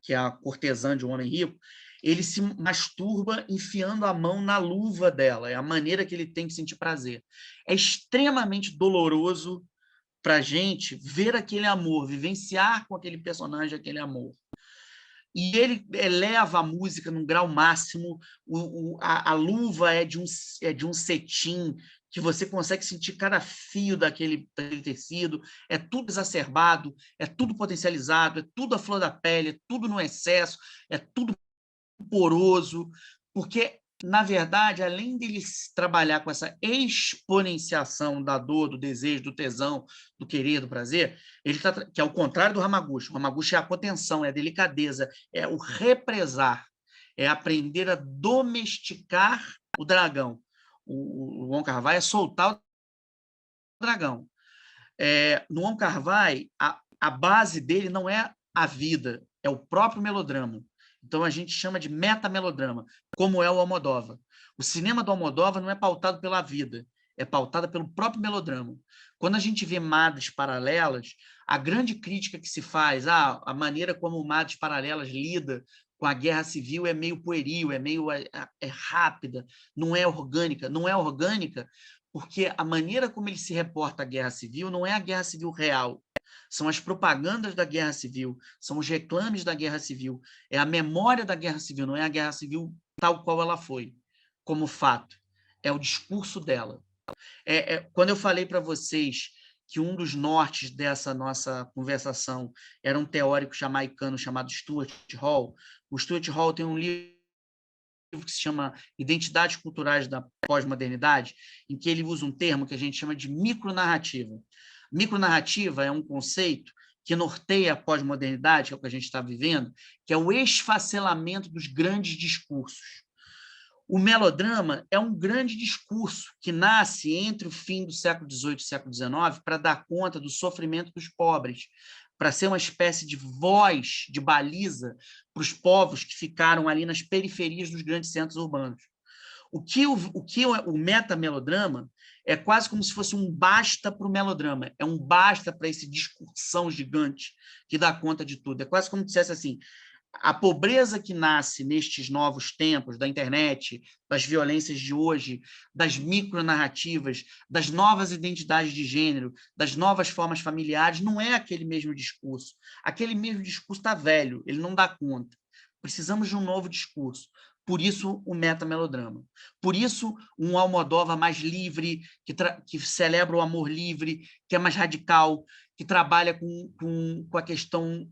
que é a cortesã de um homem rico, ele se masturba enfiando a mão na luva dela. É a maneira que ele tem de sentir prazer. É extremamente doloroso para a gente ver aquele amor, vivenciar com aquele personagem aquele amor. E ele eleva a música num grau máximo, a luva é de um cetim, que você consegue sentir cada fio daquele tecido, é tudo exacerbado, é tudo potencializado, é tudo à flor da pele, é tudo no excesso, é tudo poroso, porque na verdade, além dele trabalhar com essa exponenciação da dor, do desejo, do tesão, do querer, do prazer, que é o contrário do Hamaguchi. O Hamaguchi é a contenção, é a delicadeza, é o represar, é aprender a domesticar o dragão. O Wong Kar-wai é soltar o dragão. No Wong Kar-wai, a base dele não é a vida, é o próprio melodrama. Então, a gente chama de metamelodrama, como é o Almodóvar. O cinema do Almodóvar não é pautado pela vida, é pautado pelo próprio melodrama. Quando a gente vê Madres Paralelas, a grande crítica que se faz, a maneira como Madres Paralelas lida com a guerra civil é meio pueril, é meio rápida, não é orgânica. Não é orgânica porque a maneira como ele se reporta a guerra civil não é a guerra civil real, são as propagandas da guerra civil, são os reclames da guerra civil, é a memória da guerra civil, não é a guerra civil tal qual ela foi, como fato, é o discurso dela. Quando eu falei para vocês que um dos nortes dessa nossa conversação era um teórico jamaicano chamado Stuart Hall, o Stuart Hall tem um livro que se chama Identidades Culturais da Pós-Modernidade, em que ele usa um termo que a gente chama de micronarrativa. Micronarrativa é um conceito que norteia a pós-modernidade, que é o que a gente está vivendo, que é o esfacelamento dos grandes discursos. O melodrama é um grande discurso que nasce entre o fim do século XVIII e século XIX para dar conta do sofrimento dos pobres, para ser uma espécie de voz, de baliza para os povos que ficaram ali nas periferias dos grandes centros urbanos. O que o metamelodrama é quase como se fosse um basta para o melodrama, é um basta para esse discursão gigante que dá conta de tudo. É quase como se dissesse assim, a pobreza que nasce nestes novos tempos da internet, das violências de hoje, das micronarrativas, das novas identidades de gênero, das novas formas familiares, não é aquele mesmo discurso. Aquele mesmo discurso está velho, ele não dá conta. Precisamos de um novo discurso. Por isso, o metamelodrama. Por isso, um Almodóvar mais livre, que celebra o amor livre, que é mais radical, que trabalha com a questão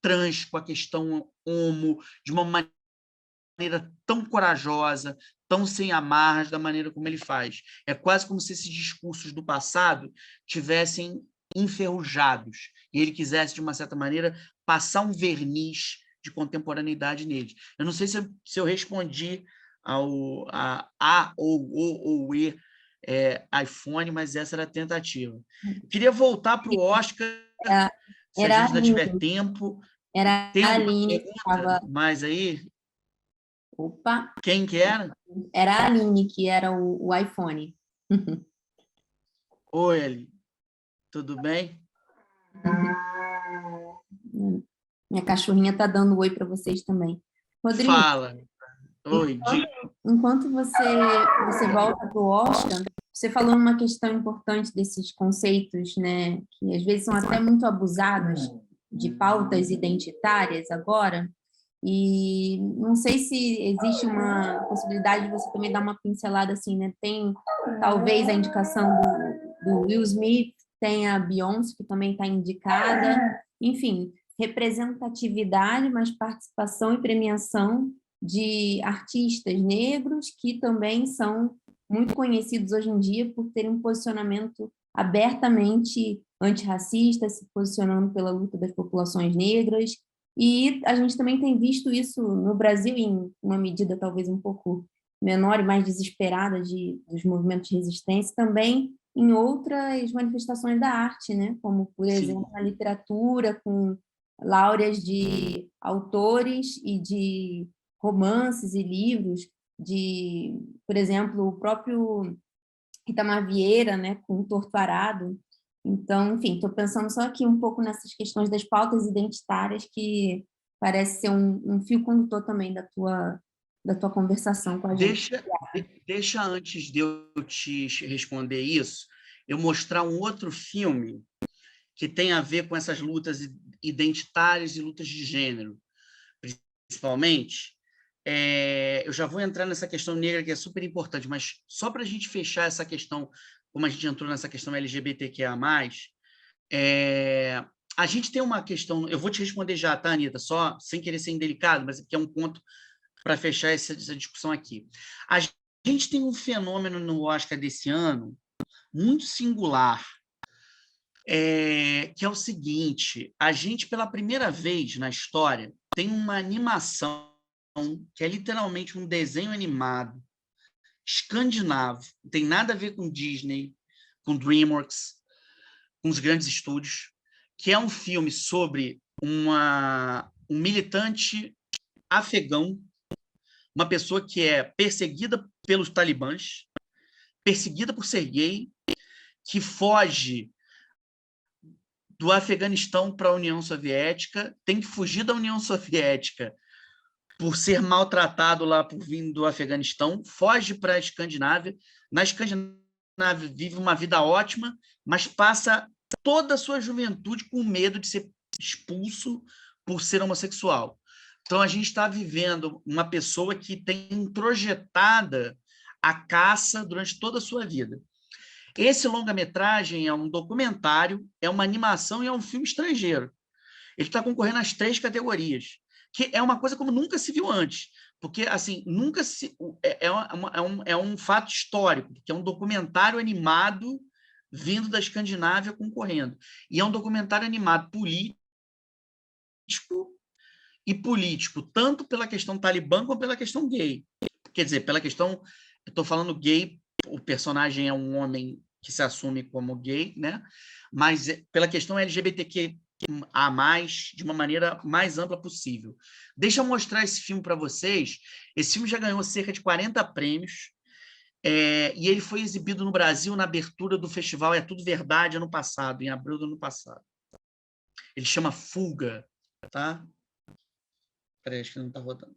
trans, com a questão homo, de uma maneira tão corajosa, tão sem amarras, da maneira como ele faz. É quase como se esses discursos do passado tivessem enferrujados e ele quisesse, de uma certa maneira, passar um verniz de contemporaneidade neles. Eu não sei se eu respondi ao ou E iPhone, mas essa era a tentativa. Eu queria voltar para o Oscar, se a gente ainda tiver tempo. Tem a Aline que estava... mais aí? Opa! Quem que era? Era a Aline, que era o iPhone. Oi, Aline. Tudo bem? Minha cachorrinha está dando oi para vocês também. Rodrigo, Fala. Oi, diga. enquanto você volta para o Oscar, você falou uma questão importante desses conceitos, né, que às vezes são até muito abusados, de pautas identitárias agora, e não sei se existe uma possibilidade de você também dar uma pincelada assim, né? Tem talvez a indicação do Will Smith, tem a Beyoncé, que também está indicada, enfim, representatividade, mas participação e premiação de artistas negros que também são muito conhecidos hoje em dia por terem um posicionamento abertamente antirracista, se posicionando pela luta das populações negras. E a gente também tem visto isso no Brasil, em uma medida talvez um pouco menor e mais desesperada dos movimentos de resistência, também em outras manifestações da arte, né? Como, por exemplo, na literatura, com laureas de autores e de romances e livros, de, por exemplo, o próprio Itamar Vieira, né, com o Torto Arado. Então, enfim, estou pensando só aqui um pouco nessas questões das pautas identitárias, que parece ser um fio condutor também da tua conversação com a gente. Deixa antes de eu te responder isso, eu mostrar um outro filme que tem a ver com essas lutas identitárias e lutas de gênero, principalmente. Eu já vou entrar nessa questão negra, que é super importante, mas só para a gente fechar essa questão, como a gente entrou nessa questão LGBTQIA+, a gente tem uma questão, eu vou te responder já, tá, Anitta? Só sem querer ser indelicado, mas é um ponto para fechar essa discussão aqui. A gente tem um fenômeno no Oscar desse ano muito singular, que é o seguinte: a gente, pela primeira vez na história, tem uma animação que é literalmente um desenho animado escandinavo, não tem nada a ver com Disney, com DreamWorks, com os grandes estúdios, que é um filme sobre um militante afegão, uma pessoa que é perseguida pelos talibãs, perseguida por ser gay, que foge do Afeganistão para a União Soviética, tem que fugir da União Soviética por ser maltratado lá por vir do Afeganistão, foge para a Escandinávia. Na Escandinávia vive uma vida ótima, mas passa toda a sua juventude com medo de ser expulso por ser homossexual. Então, a gente está vivendo uma pessoa que tem introjetada a caça durante toda a sua vida. Esse longa-metragem é um documentário, é uma animação e é um filme estrangeiro. Ele está concorrendo às 3 categorias, que é uma coisa como nunca se viu antes, porque assim nunca se é um fato histórico, que é um documentário animado vindo da Escandinávia concorrendo, e é um documentário animado político tanto pela questão talibã como pela questão gay. Quer dizer, pela questão, eu estou falando gay, o personagem é um homem que se assume como gay, né? Mas pela questão LGBTQ a mais, de uma maneira mais ampla possível. Deixa eu mostrar esse filme para vocês. Esse filme já ganhou cerca de 40 prêmios, e ele foi exibido no Brasil na abertura do festival É Tudo Verdade ano passado, em abril do ano passado. Ele chama Fuga, tá? Peraí, acho que não está rodando.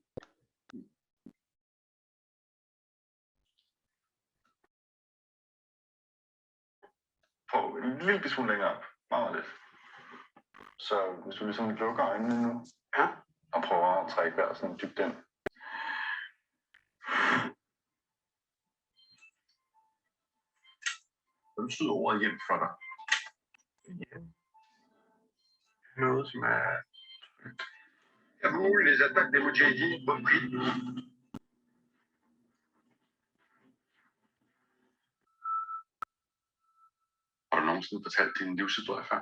Få en lille smule længere op. Meget lidt. Så hvis du ligesom lukker øjnene nu, ja, og prøver at trække vejret sådan dybt ind. Hvad betyder ordet hjem for dig? Ja. Noget, som er... J'avoue, les attaques des Moudjahidines, pas pris. Har du nogensinde fortalt din livshistorie før?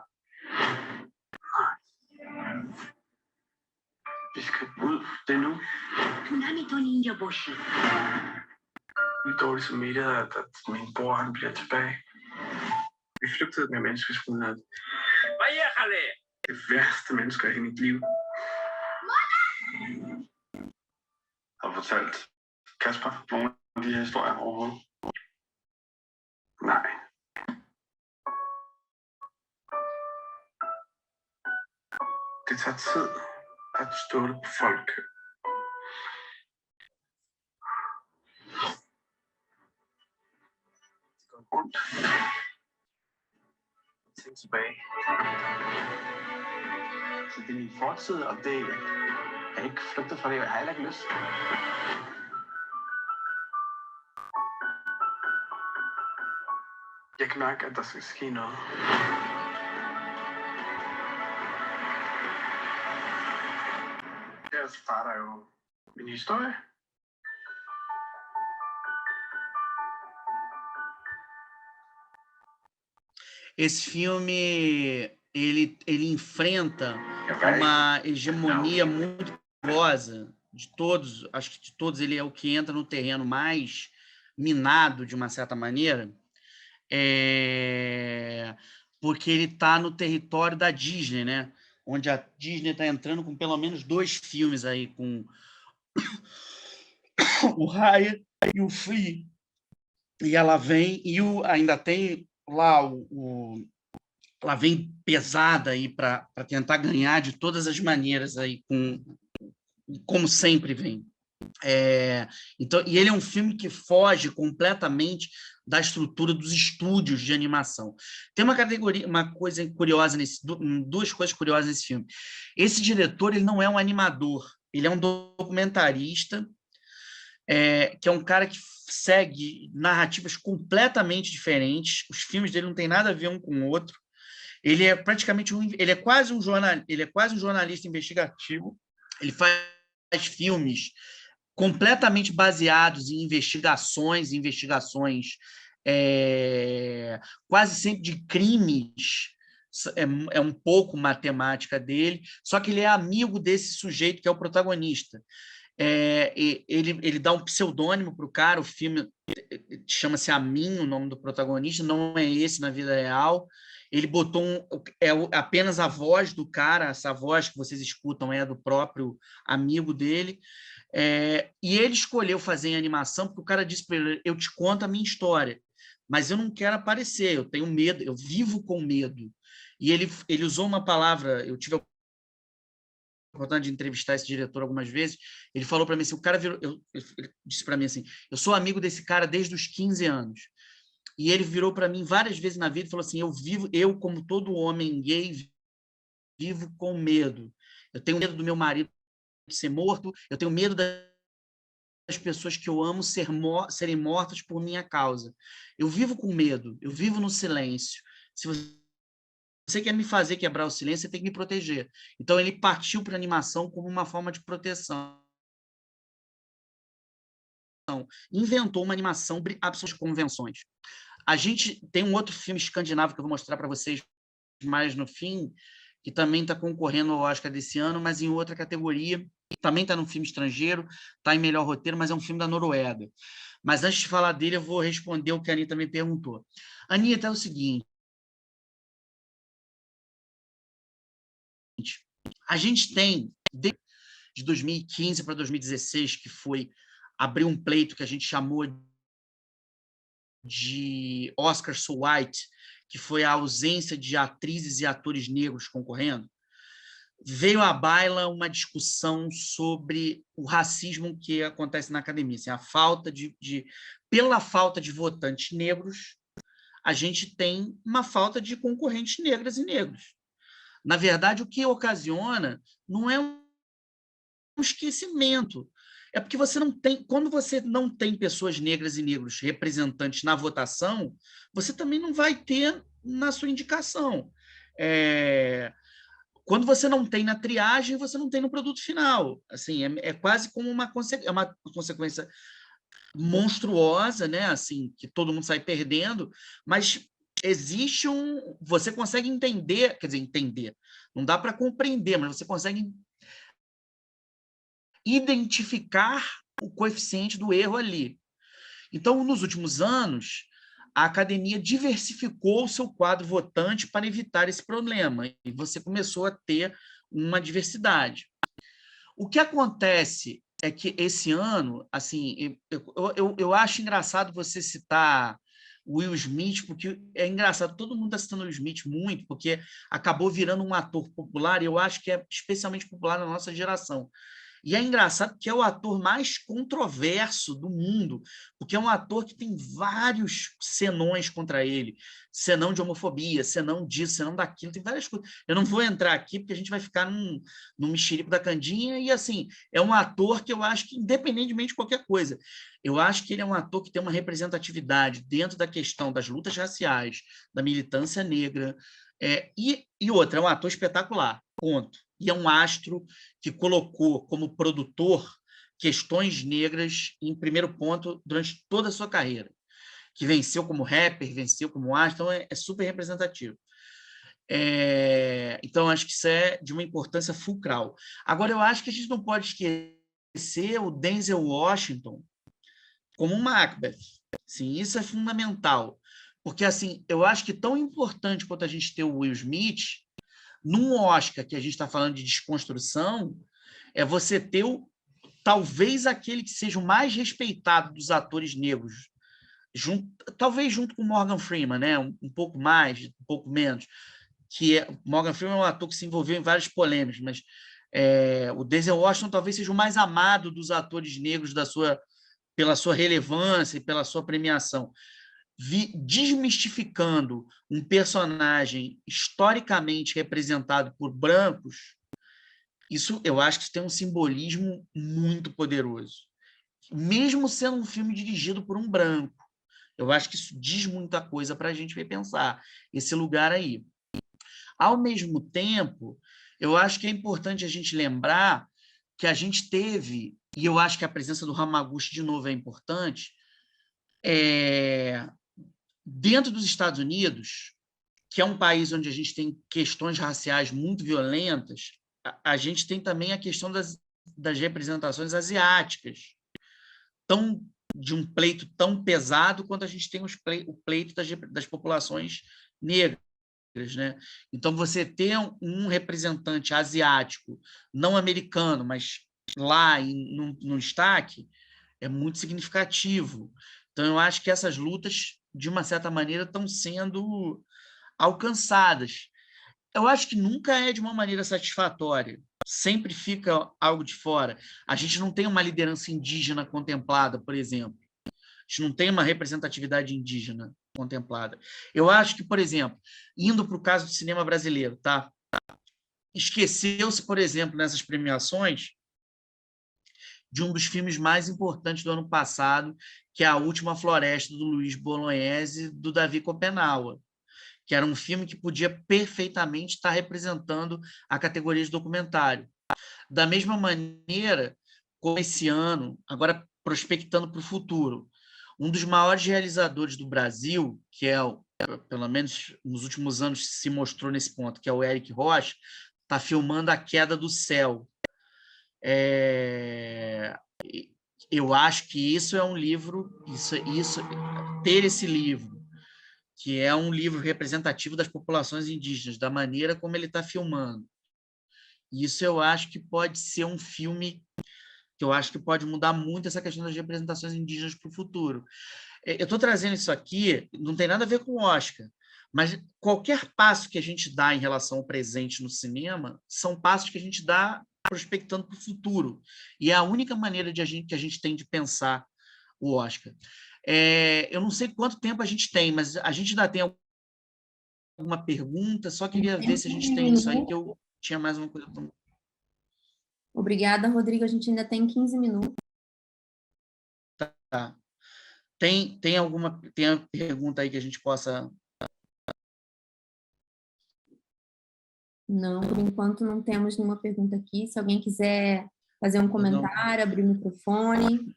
Nej. Vi skal ud. Det er nu. 何と忍者帽子 Vi er dårligt samvittighed, at min bror han bliver tilbage. Vi flygtede med menneskesmuglerne. Hvad er det? Det værste mennesker i mit liv. Har du fortalt Kasper nogle af de her historier overhovedet? Nej. Det tager tid at stole på folk. Det går rundt. Tænk tilbage. Så det er min fortid, og det er ikke flygtet fra det, jeg har heller ikke lyst. Jeg kan mærke, at der skal ske noget. Her starter jo min historie. Esse filme ele enfrenta uma hegemonia muito perigosa de todos, acho que de todos ele é o que entra no terreno mais minado, de uma certa maneira, porque ele está no território da Disney, né? Onde a Disney está entrando com pelo menos 2 filmes aí, com o Raya e o Flea. E ela vem, e ainda tem lá ela vem pesada aí para tentar ganhar de todas as maneiras aí, como sempre vem. Então, e ele é um filme que foge completamente da estrutura dos estúdios de animação. Tem uma coisa curiosa duas coisas curiosas nesse filme. Esse diretor, ele não é um animador, ele é um documentarista, que é um cara que segue narrativas completamente diferentes. Os filmes dele não têm nada a ver um com o outro. Ele é praticamente ele é quase um jornalista investigativo. Ele faz filmes completamente baseados em investigações quase sempre de crimes. É um pouco matemática dele, só que ele é amigo desse sujeito que é o protagonista. Ele dá um pseudônimo para o cara, o filme chama-se Amin, o nome do protagonista, não é esse na vida real. Ele botou apenas a voz do cara, essa voz que vocês escutam é do próprio amigo dele, e ele escolheu fazer em animação porque o cara disse para ele: eu te conto a minha história, mas eu não quero aparecer, eu tenho medo, eu vivo com medo. E ele usou uma palavra, eu tive a oportunidade de entrevistar esse diretor algumas vezes, ele falou para mim assim, ele disse para mim assim: eu sou amigo desse cara desde os 15 anos. E ele virou para mim várias vezes na vida e falou assim: eu como todo homem gay, vivo com medo. Eu tenho medo do meu marido ser morto, eu tenho medo das pessoas que eu amo serem mortas por minha causa. Eu vivo com medo, eu vivo no silêncio. Se você quer me fazer quebrar o silêncio, você tem que me proteger. Então, ele partiu para a animação como uma forma de proteção. Inventou uma animação absolutamente de convenções. A gente tem um outro filme escandinavo que eu vou mostrar para vocês mais no fim, que também está concorrendo ao Oscar desse ano, mas em outra categoria. Também está no filme estrangeiro, está em melhor roteiro, mas é um filme da Noruega. Mas antes de falar dele, eu vou responder o que a Anitta me perguntou. Anitta, é o seguinte: a gente tem, de 2015 para 2016, que foi abrir um pleito que a gente chamou de Oscar So White, que foi a ausência de atrizes e atores negros concorrendo, veio à baila uma discussão sobre o racismo que acontece na academia. Assim, pela falta de votantes negros, a gente tem uma falta de concorrentes negras e negros. Na verdade, o que ocasiona não é um esquecimento, é porque quando você não tem pessoas negras e negros representantes na votação, você também não vai ter na sua indicação. Quando você não tem na triagem, você não tem no produto final. Assim, é quase como uma consequência monstruosa, né? Assim, que todo mundo sai perdendo, mas existe você consegue entender, quer dizer, entender, não dá para compreender, mas você consegue identificar o coeficiente do erro ali. Então, nos últimos anos, a academia diversificou o seu quadro votante para evitar esse problema, e você começou a ter uma diversidade. O que acontece é que esse ano, assim, eu acho engraçado você citar o Will Smith, porque é engraçado, todo mundo está citando o Will Smith muito, porque acabou virando um ator popular, e eu acho que é especialmente popular na nossa geração. E é engraçado que é o ator mais controverso do mundo, porque é um ator que tem vários senões contra ele, senão de homofobia, senão disso, senão daquilo, tem várias coisas. Eu não vou entrar aqui, porque a gente vai ficar num mexerico da Candinha, e assim, é um ator que eu acho que, independentemente de qualquer coisa, eu acho que ele é um ator que tem uma representatividade dentro da questão das lutas raciais, da militância negra, e outra, é um ator espetacular, ponto. E é um astro que colocou como produtor questões negras em primeiro ponto durante toda a sua carreira, que venceu como rapper, venceu como astro, então é super representativo. Então, acho que isso é de uma importância fulcral. Agora, eu acho que a gente não pode esquecer o Denzel Washington como um Macbeth. Sim, isso é fundamental, porque assim, eu acho que tão importante quanto a gente ter o Will Smith, num Oscar que a gente está falando de desconstrução, é você ter talvez aquele que seja o mais respeitado dos atores negros, talvez junto com Morgan Freeman, né? Um pouco mais, um pouco menos, Morgan Freeman é um ator que se envolveu em várias polêmicas, mas o Denzel Washington talvez seja o mais amado dos atores negros pela sua relevância e pela sua premiação. Desmistificando um personagem historicamente representado por brancos, isso eu acho que tem um simbolismo muito poderoso. Mesmo sendo um filme dirigido por um branco, eu acho que isso diz muita coisa para a gente pensar esse lugar aí. Ao mesmo tempo, eu acho que é importante a gente lembrar que a gente teve, e eu acho que a presença do Hamaguchi, de novo, é importante, dentro dos Estados Unidos, que é um país onde a gente tem questões raciais muito violentas, a gente tem também a questão das representações asiáticas, de um pleito tão pesado quanto a gente tem o pleito das populações negras. Né? Então, você ter um representante asiático, não americano, mas lá no destaque, é muito significativo. Então, eu acho que essas lutas, de uma certa maneira, estão sendo alcançadas. Eu acho que nunca é de uma maneira satisfatória. Sempre fica algo de fora. A gente não tem uma liderança indígena contemplada, por exemplo. A gente não tem uma representatividade indígena contemplada. Eu acho que, por exemplo, indo para o caso do cinema brasileiro, tá? Esqueceu-se, por exemplo, nessas premiações, de um dos filmes mais importantes do ano passado, que é A Última Floresta, do Luiz Bolognese, do Davi Copenhague, que era um filme que podia perfeitamente estar representando a categoria de documentário. Da mesma maneira, como esse ano, agora prospectando para o futuro, um dos maiores realizadores do Brasil, que pelo menos nos últimos anos se mostrou nesse ponto, que é o Eric Rocha, está filmando A Queda do Céu. Eu acho que isso é um livro, ter esse livro, que é um livro representativo das populações indígenas, da maneira como ele está filmando. Isso eu acho que pode ser um filme que eu acho que pode mudar muito essa questão das representações indígenas para o futuro. Eu estou trazendo isso aqui, não tem nada a ver com o Oscar, mas qualquer passo que a gente dá em relação ao presente no cinema são passos que a gente dá prospectando para o futuro. E é a única maneira que a gente tem de pensar o Oscar. Eu não sei quanto tempo a gente tem, mas a gente ainda tem alguma pergunta? Só queria ver se a gente tem isso aí, que eu tinha mais uma coisa para... Obrigada, Rodrigo. A gente ainda tem 15 minutos. Tá. Tem alguma pergunta aí que a gente possa... Não, por enquanto não temos nenhuma pergunta aqui. Se alguém quiser fazer um comentário, abrir o microfone.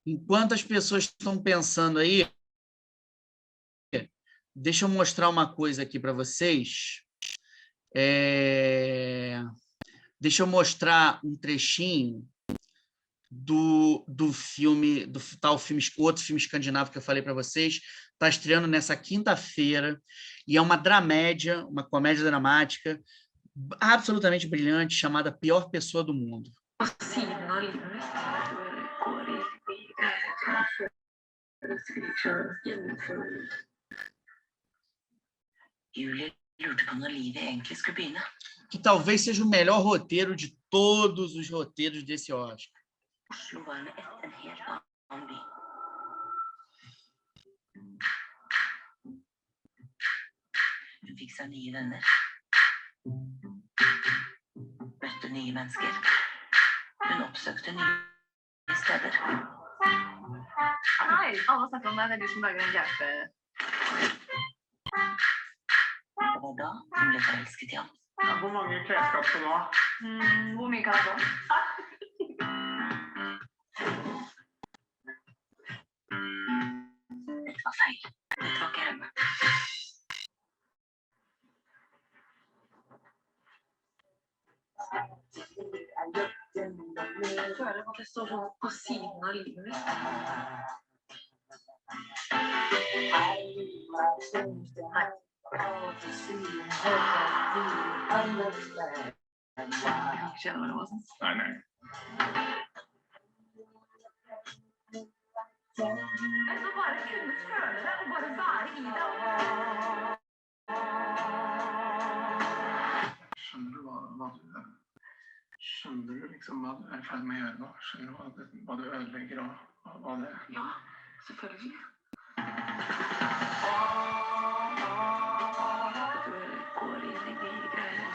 Enquanto as pessoas estão pensando aí, deixa eu mostrar uma coisa aqui para vocês. Deixa eu mostrar um trechinho do filme, outro filme escandinavo que eu falei para vocês. Está estreando nessa quinta-feira e é uma dramédia, uma comédia dramática absolutamente brilhante, chamada Pior Pessoa do Mundo. Que talvez seja o melhor roteiro de todos os roteiros desse Oscar. Hun fikk seg nye venner. Møtte nye mennesker. Hun oppsøkte nye steder. Hei, alle snakker om deg. Det er du som lager en gaupe. Det var da hun ble forelsket i ham. Ja, hvor mange klesskap skal du ha? Hvor mye kan jeg få? Dette var feil. Dette var ikke henne. Jeg føler at jeg står sånn på siden av livet mitt. Nei. Jeg kan ikke skjønne hva det var sånn. Nei. Jeg må bare kunne føle det, og bare være i det. Skjønner du Skjønner du liksom hva du er i ferd med å gjøre nå? Skjønner du hva du ødelegger og hva det er? Ja, selvfølgelig. Du går inn i de greiene.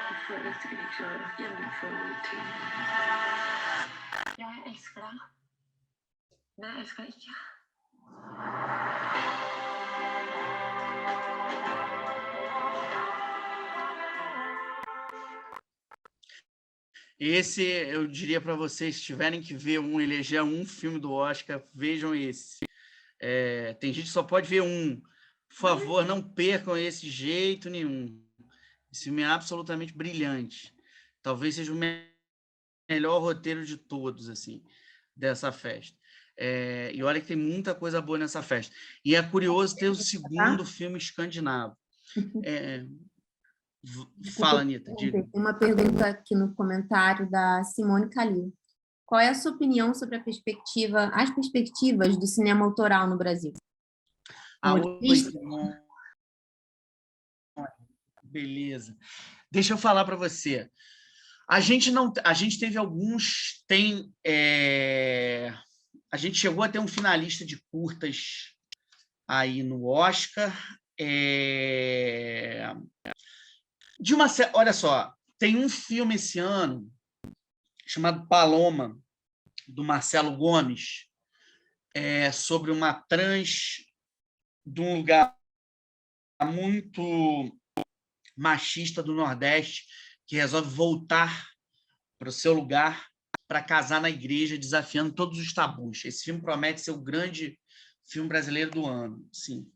Du føler at du ikke klarer å gjennomføre ting. Jeg elsker deg. Men jeg elsker deg ikke. Esse, eu diria para vocês, se tiverem que ver eleger um filme do Oscar, vejam esse. Tem gente que só pode ver um. Por favor, não percam esse de jeito nenhum. Esse filme é absolutamente brilhante. Talvez seja o melhor roteiro de todos, assim, dessa festa. E olha que tem muita coisa boa nessa festa. E é curioso ter o segundo filme escandinavo. Fala, Anitta. Tem uma pergunta aqui no comentário da Simone Calil. Qual é a sua opinião sobre as perspectivas do cinema autoral no Brasil? Beleza. Deixa eu falar para você. A gente teve alguns... a gente chegou a ter um finalista de curtas aí no Oscar. Olha só, tem um filme esse ano chamado Paloma, do Marcelo Gomes, sobre uma trans de um lugar muito machista do Nordeste, que resolve voltar para o seu lugar para casar na igreja, desafiando todos os tabus. Esse filme promete ser o grande filme brasileiro do ano, sim.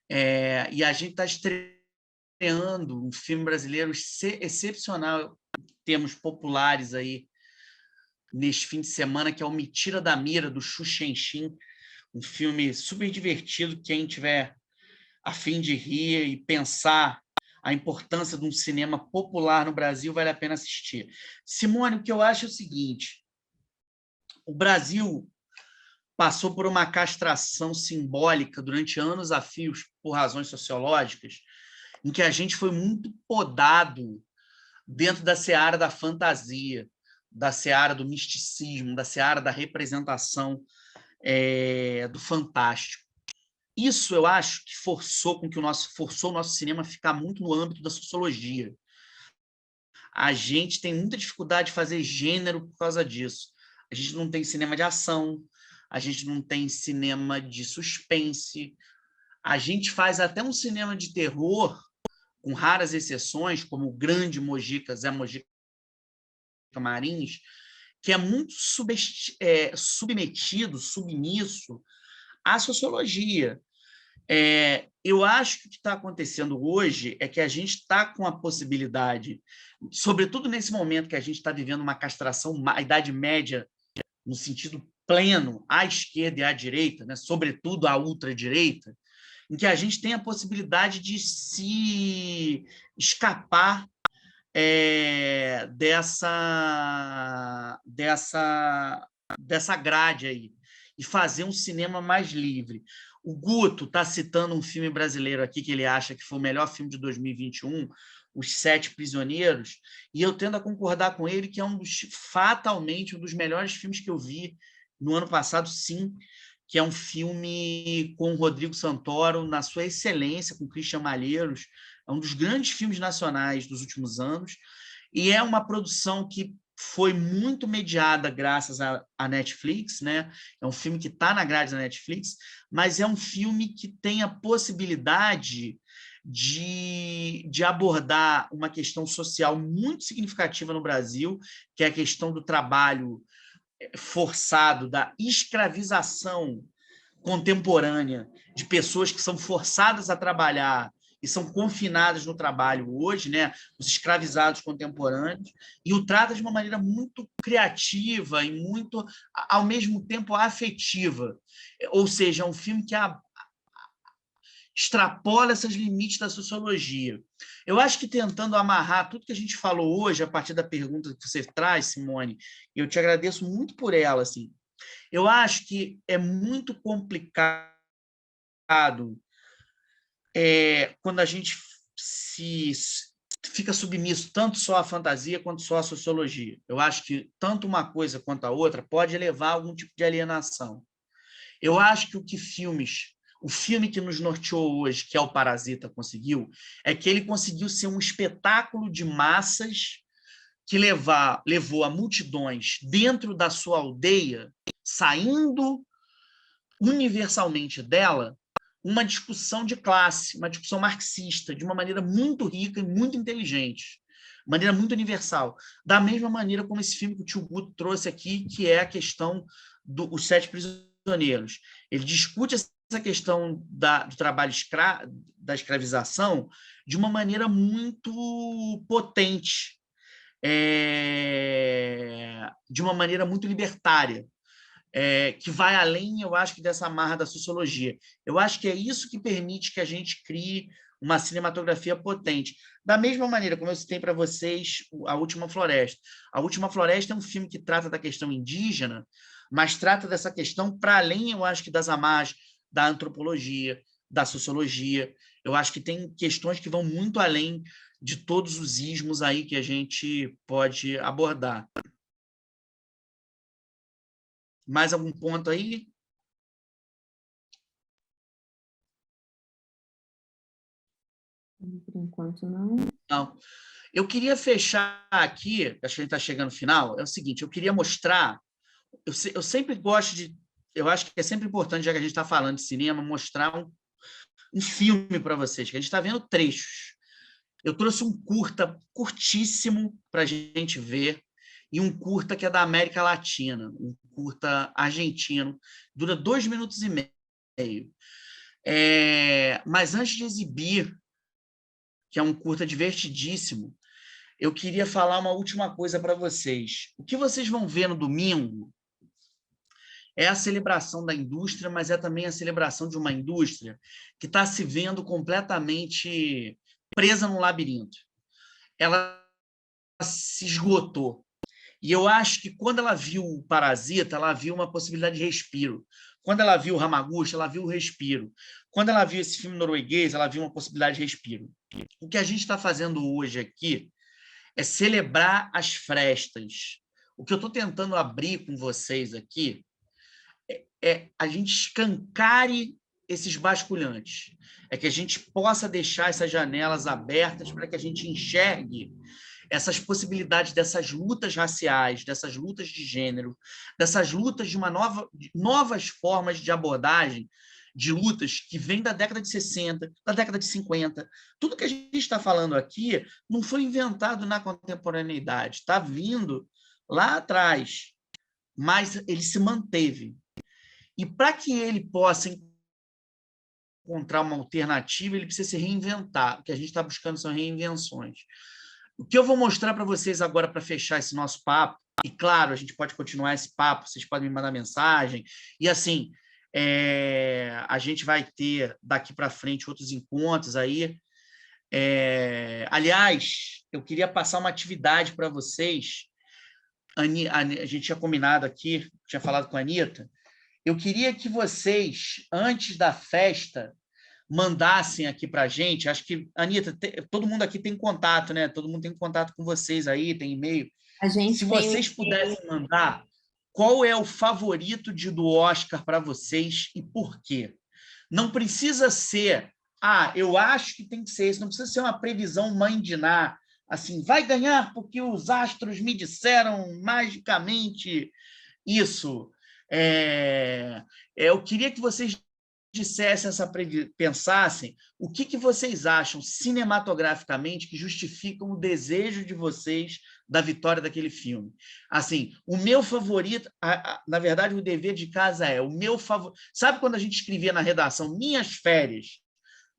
E a gente está estreando um filme brasileiro excepcional, termos populares aí neste fim de semana, que é o Me Tira da Mira, do Xu Shenxin, um filme super divertido. Quem tiver a fim de rir e pensar a importância de um cinema popular no Brasil, vale a pena assistir. Simone, o que eu acho é o seguinte: o Brasil passou por uma castração simbólica durante anos a fios, por razões sociológicas, em que a gente foi muito podado dentro da seara da fantasia, da seara do misticismo, da seara da representação do fantástico. Isso, eu acho, que forçou o nosso cinema a ficar muito no âmbito da sociologia. A gente tem muita dificuldade de fazer gênero por causa disso. A gente não tem cinema de ação, a gente não tem cinema de suspense, a gente faz até um cinema de terror, com raras exceções, como o grande Mojica, Zé Mojica Marins, que é muito submetido, submisso à sociologia. Eu acho que o que está acontecendo hoje é que a gente está com a possibilidade, sobretudo nesse momento que a gente está vivendo uma castração, a Idade Média, no sentido pleno, à esquerda e à direita, né, sobretudo à ultradireita, em que a gente tem a possibilidade de se escapar dessa dessa grade aí e fazer um cinema mais livre. O Guto está citando um filme brasileiro aqui que ele acha que foi o melhor filme de 2021, Os Sete Prisioneiros, e eu tendo a concordar com ele que é fatalmente um dos melhores filmes que eu vi no ano passado, sim, que é um filme com o Rodrigo Santoro, na sua excelência, com Christian Malheiros, é um dos grandes filmes nacionais dos últimos anos, e é uma produção que foi muito mediada graças à Netflix, né? É um filme que está na grade da Netflix, mas é um filme que tem a possibilidade de abordar uma questão social muito significativa no Brasil, que é a questão do trabalho forçado, da escravização contemporânea de pessoas que são forçadas a trabalhar e são confinadas no trabalho hoje, né, os escravizados contemporâneos, e o trata de uma maneira muito criativa e muito, ao mesmo tempo, afetiva. Ou seja, é um filme que extrapola esses limites da sociologia. Eu acho que tentando amarrar tudo que a gente falou hoje, a partir da pergunta que você traz, Simone, eu te agradeço muito por ela, assim. Eu acho que é muito complicado quando a gente fica submisso tanto só à fantasia quanto só à sociologia. Eu acho que tanto uma coisa quanto a outra pode levar a algum tipo de alienação. Eu acho que o filme que nos norteou hoje, que é o Parasita, conseguiu, é que ele conseguiu ser um espetáculo de massas que levou a multidões dentro da sua aldeia, saindo universalmente dela, uma discussão de classe, uma discussão marxista, de uma maneira muito rica e muito inteligente, maneira muito universal. Da mesma maneira como esse filme que o tio Guto trouxe aqui, que é a questão dos Sete Prisioneiros. Ele discute essa questão do trabalho da escravização de uma maneira muito potente, de uma maneira muito libertária, que vai além, eu acho, que dessa amarra da sociologia. Eu acho que é isso que permite que a gente crie uma cinematografia potente. Da mesma maneira, como eu citei para vocês, A Última Floresta. A Última Floresta é um filme que trata da questão indígena, mas trata dessa questão para além, eu acho, que das amarras da antropologia, da sociologia. Eu acho que tem questões que vão muito além de todos os ismos aí que a gente pode abordar. Mais algum ponto aí? Por enquanto, não. Não. Eu queria fechar aqui, acho que a gente está chegando no final, é o seguinte, eu queria mostrar, eu sempre gosto de, eu acho que é sempre importante, já que a gente está falando de cinema, mostrar um filme para vocês, que a gente está vendo trechos. Eu trouxe um curta curtíssimo para a gente ver, e um curta que é da América Latina, um curta argentino, dura 2 minutos e meio. Mas antes de exibir, que é um curta divertidíssimo, eu queria falar uma última coisa para vocês. O que vocês vão ver no domingo é a celebração da indústria, mas é também a celebração de uma indústria que está se vendo completamente presa num labirinto. Ela se esgotou. E eu acho que quando ela viu o Parasita, ela viu uma possibilidade de respiro. Quando ela viu o Hamaguchi, ela viu o respiro. Quando ela viu esse filme norueguês, ela viu uma possibilidade de respiro. O que a gente está fazendo hoje aqui é celebrar as frestas. O que eu estou tentando abrir com vocês aqui é a gente escancare esses basculhantes. É que a gente possa deixar essas janelas abertas para que a gente enxergue essas possibilidades dessas lutas raciais, dessas lutas de gênero, dessas lutas de novas formas de abordagem, de lutas que vêm da década de 60, da década de 50. Tudo que a gente está falando aqui não foi inventado na contemporaneidade, está vindo lá atrás, mas ele se manteve. E para que ele possa encontrar uma alternativa, ele precisa se reinventar. O que a gente está buscando são reinvenções. O que eu vou mostrar para vocês agora para fechar esse nosso papo, e claro, a gente pode continuar esse papo, vocês podem me mandar mensagem, e assim, a gente vai ter daqui para frente outros encontros aí. Aliás, eu queria passar uma atividade para vocês, a gente tinha combinado aqui, tinha falado com a Anitta, eu queria que vocês, antes da festa, mandassem aqui para a gente. Acho que, Anitta, todo mundo aqui tem contato, né? Todo mundo tem contato com vocês aí, tem e-mail. A Se gente tem vocês pudessem mandar, qual é o favorito do Oscar para vocês e por quê? Não precisa ser, eu acho que tem que ser isso, não precisa ser uma previsão mãe de Ná, assim, vai ganhar porque os astros me disseram magicamente isso. Eu queria que vocês dissessem pensassem o que vocês acham cinematograficamente que justificam o desejo de vocês da vitória daquele filme. Assim, o meu favorito, na verdade, o dever de casa é o meu favorito. Sabe quando a gente escrevia na redação minhas férias?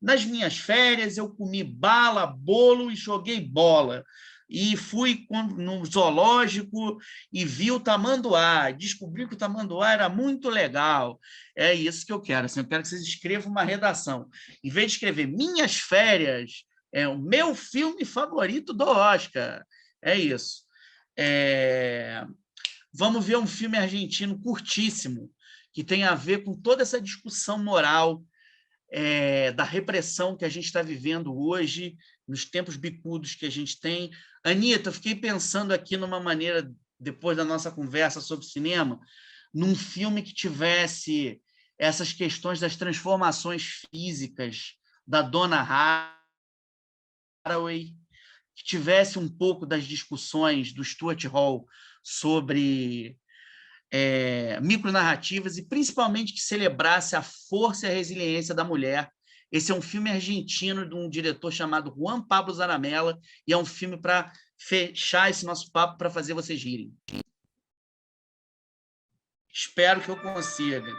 Nas minhas férias, eu comi bala, bolo e joguei bola. E fui no zoológico e vi o tamanduá. Descobri que o tamanduá era muito legal. É isso que eu quero. Assim, eu quero que vocês escrevam uma redação. Em vez de escrever minhas férias, é o meu filme favorito do Oscar. É isso. Vamos ver um filme argentino curtíssimo, que tem a ver com toda essa discussão moral da repressão que a gente está vivendo hoje, nos tempos bicudos que a gente tem. Anitta, eu fiquei pensando aqui numa maneira, depois da nossa conversa sobre cinema, num filme que tivesse essas questões das transformações físicas da Donna Haraway, que tivesse um pouco das discussões do Stuart Hall sobre micronarrativas e, principalmente, que celebrasse a força e a resiliência da mulher. Esse é um filme argentino de um diretor chamado Juan Pablo Zaramella e é um filme para fechar esse nosso papo, para fazer vocês rirem. Espero que eu consiga.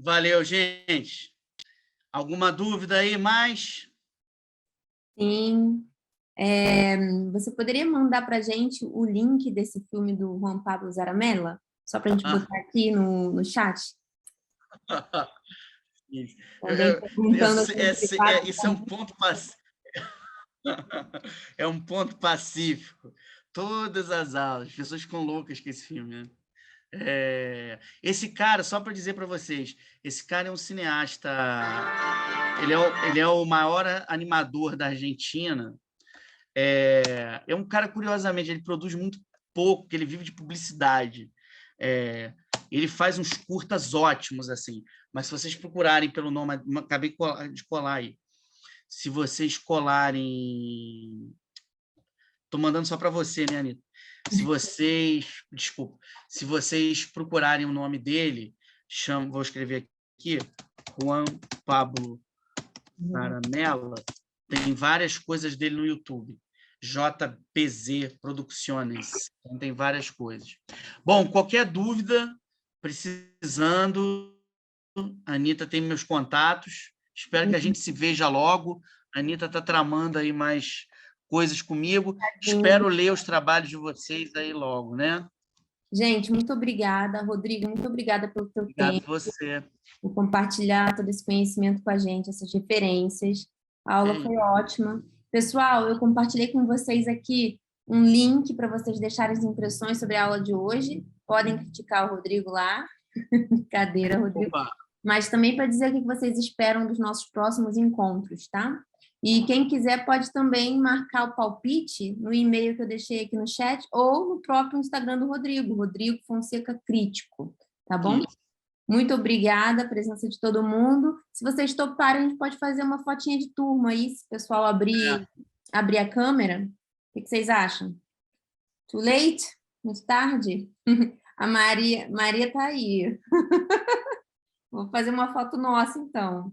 Valeu, gente. Alguma dúvida aí mais? Sim. Você poderia mandar para a gente o link desse filme do Juan Pablo Zaramella? Só para a gente botar aqui no chat? Isso. Alguém perguntando aqui no privado. Isso é um ponto pacífico. É um ponto pacífico. Todas as aulas, as pessoas ficam loucas com esse filme, né? Esse cara, só para dizer para vocês, esse cara é um cineasta, ele é o maior animador da Argentina. É um cara, curiosamente, ele produz muito pouco, porque ele vive de publicidade. Ele faz uns curtas ótimos, assim, mas se vocês procurarem pelo nome, acabei de colar aí, se vocês colarem... Estou mandando só para você, né, Anitta? Desculpa, se vocês procurarem o nome dele, vou escrever aqui, Juan Pablo Zaramella, tem várias coisas dele no YouTube. JPZ Producciones, então tem várias coisas. Bom, qualquer dúvida, precisando, a Anitta tem meus contatos, espero que a gente se veja logo. A Anitta está tramando aí mais coisas comigo. Espero ler os trabalhos de vocês aí logo, né? Gente, muito obrigada. Rodrigo, muito obrigada pelo teu Obrigado tempo, a você. por compartilhar todo esse conhecimento com a gente, essas referências. A aula foi ótima. Pessoal, eu compartilhei com vocês aqui um link para vocês deixarem as impressões sobre a aula de hoje. Podem criticar o Rodrigo lá. Brincadeira, Rodrigo. Opa. Mas também para dizer o que vocês esperam dos nossos próximos encontros, tá? E quem quiser pode também marcar o palpite no e-mail que eu deixei aqui no chat ou no próprio Instagram do Rodrigo, Rodrigo Fonseca Crítico, tá bom? Isso. Muito obrigada a presença de todo mundo. Se vocês toparem, a gente pode fazer uma fotinha de turma aí, se o pessoal abrir a câmera. O que vocês acham? Too late? Muito tarde? A Maria está aí. Vou fazer uma foto nossa, então.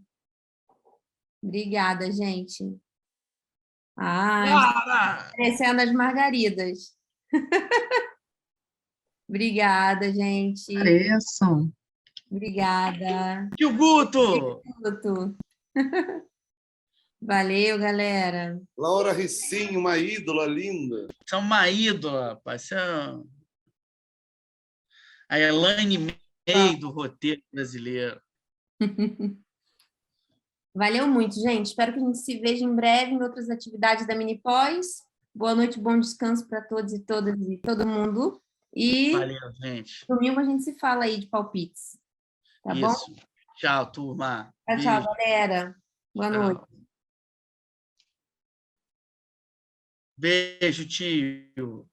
Obrigada, gente. Parecendo as margaridas. Obrigada, gente. Pareçam. Obrigada. Tio Guto! Valeu, galera. Laura Ricinho, uma ídola linda. Você é uma ídola, rapaz. A Elaine May do roteiro brasileiro. Valeu muito, gente. Espero que a gente se veja em breve em outras atividades da Mini Pós. Boa noite, bom descanso para todos e todas e todo mundo. E valeu, gente. Domingo a gente se fala aí de palpites. Tá Isso. Bom? Tchau, turma. Tchau, galera. Boa noite. Beijo, tio.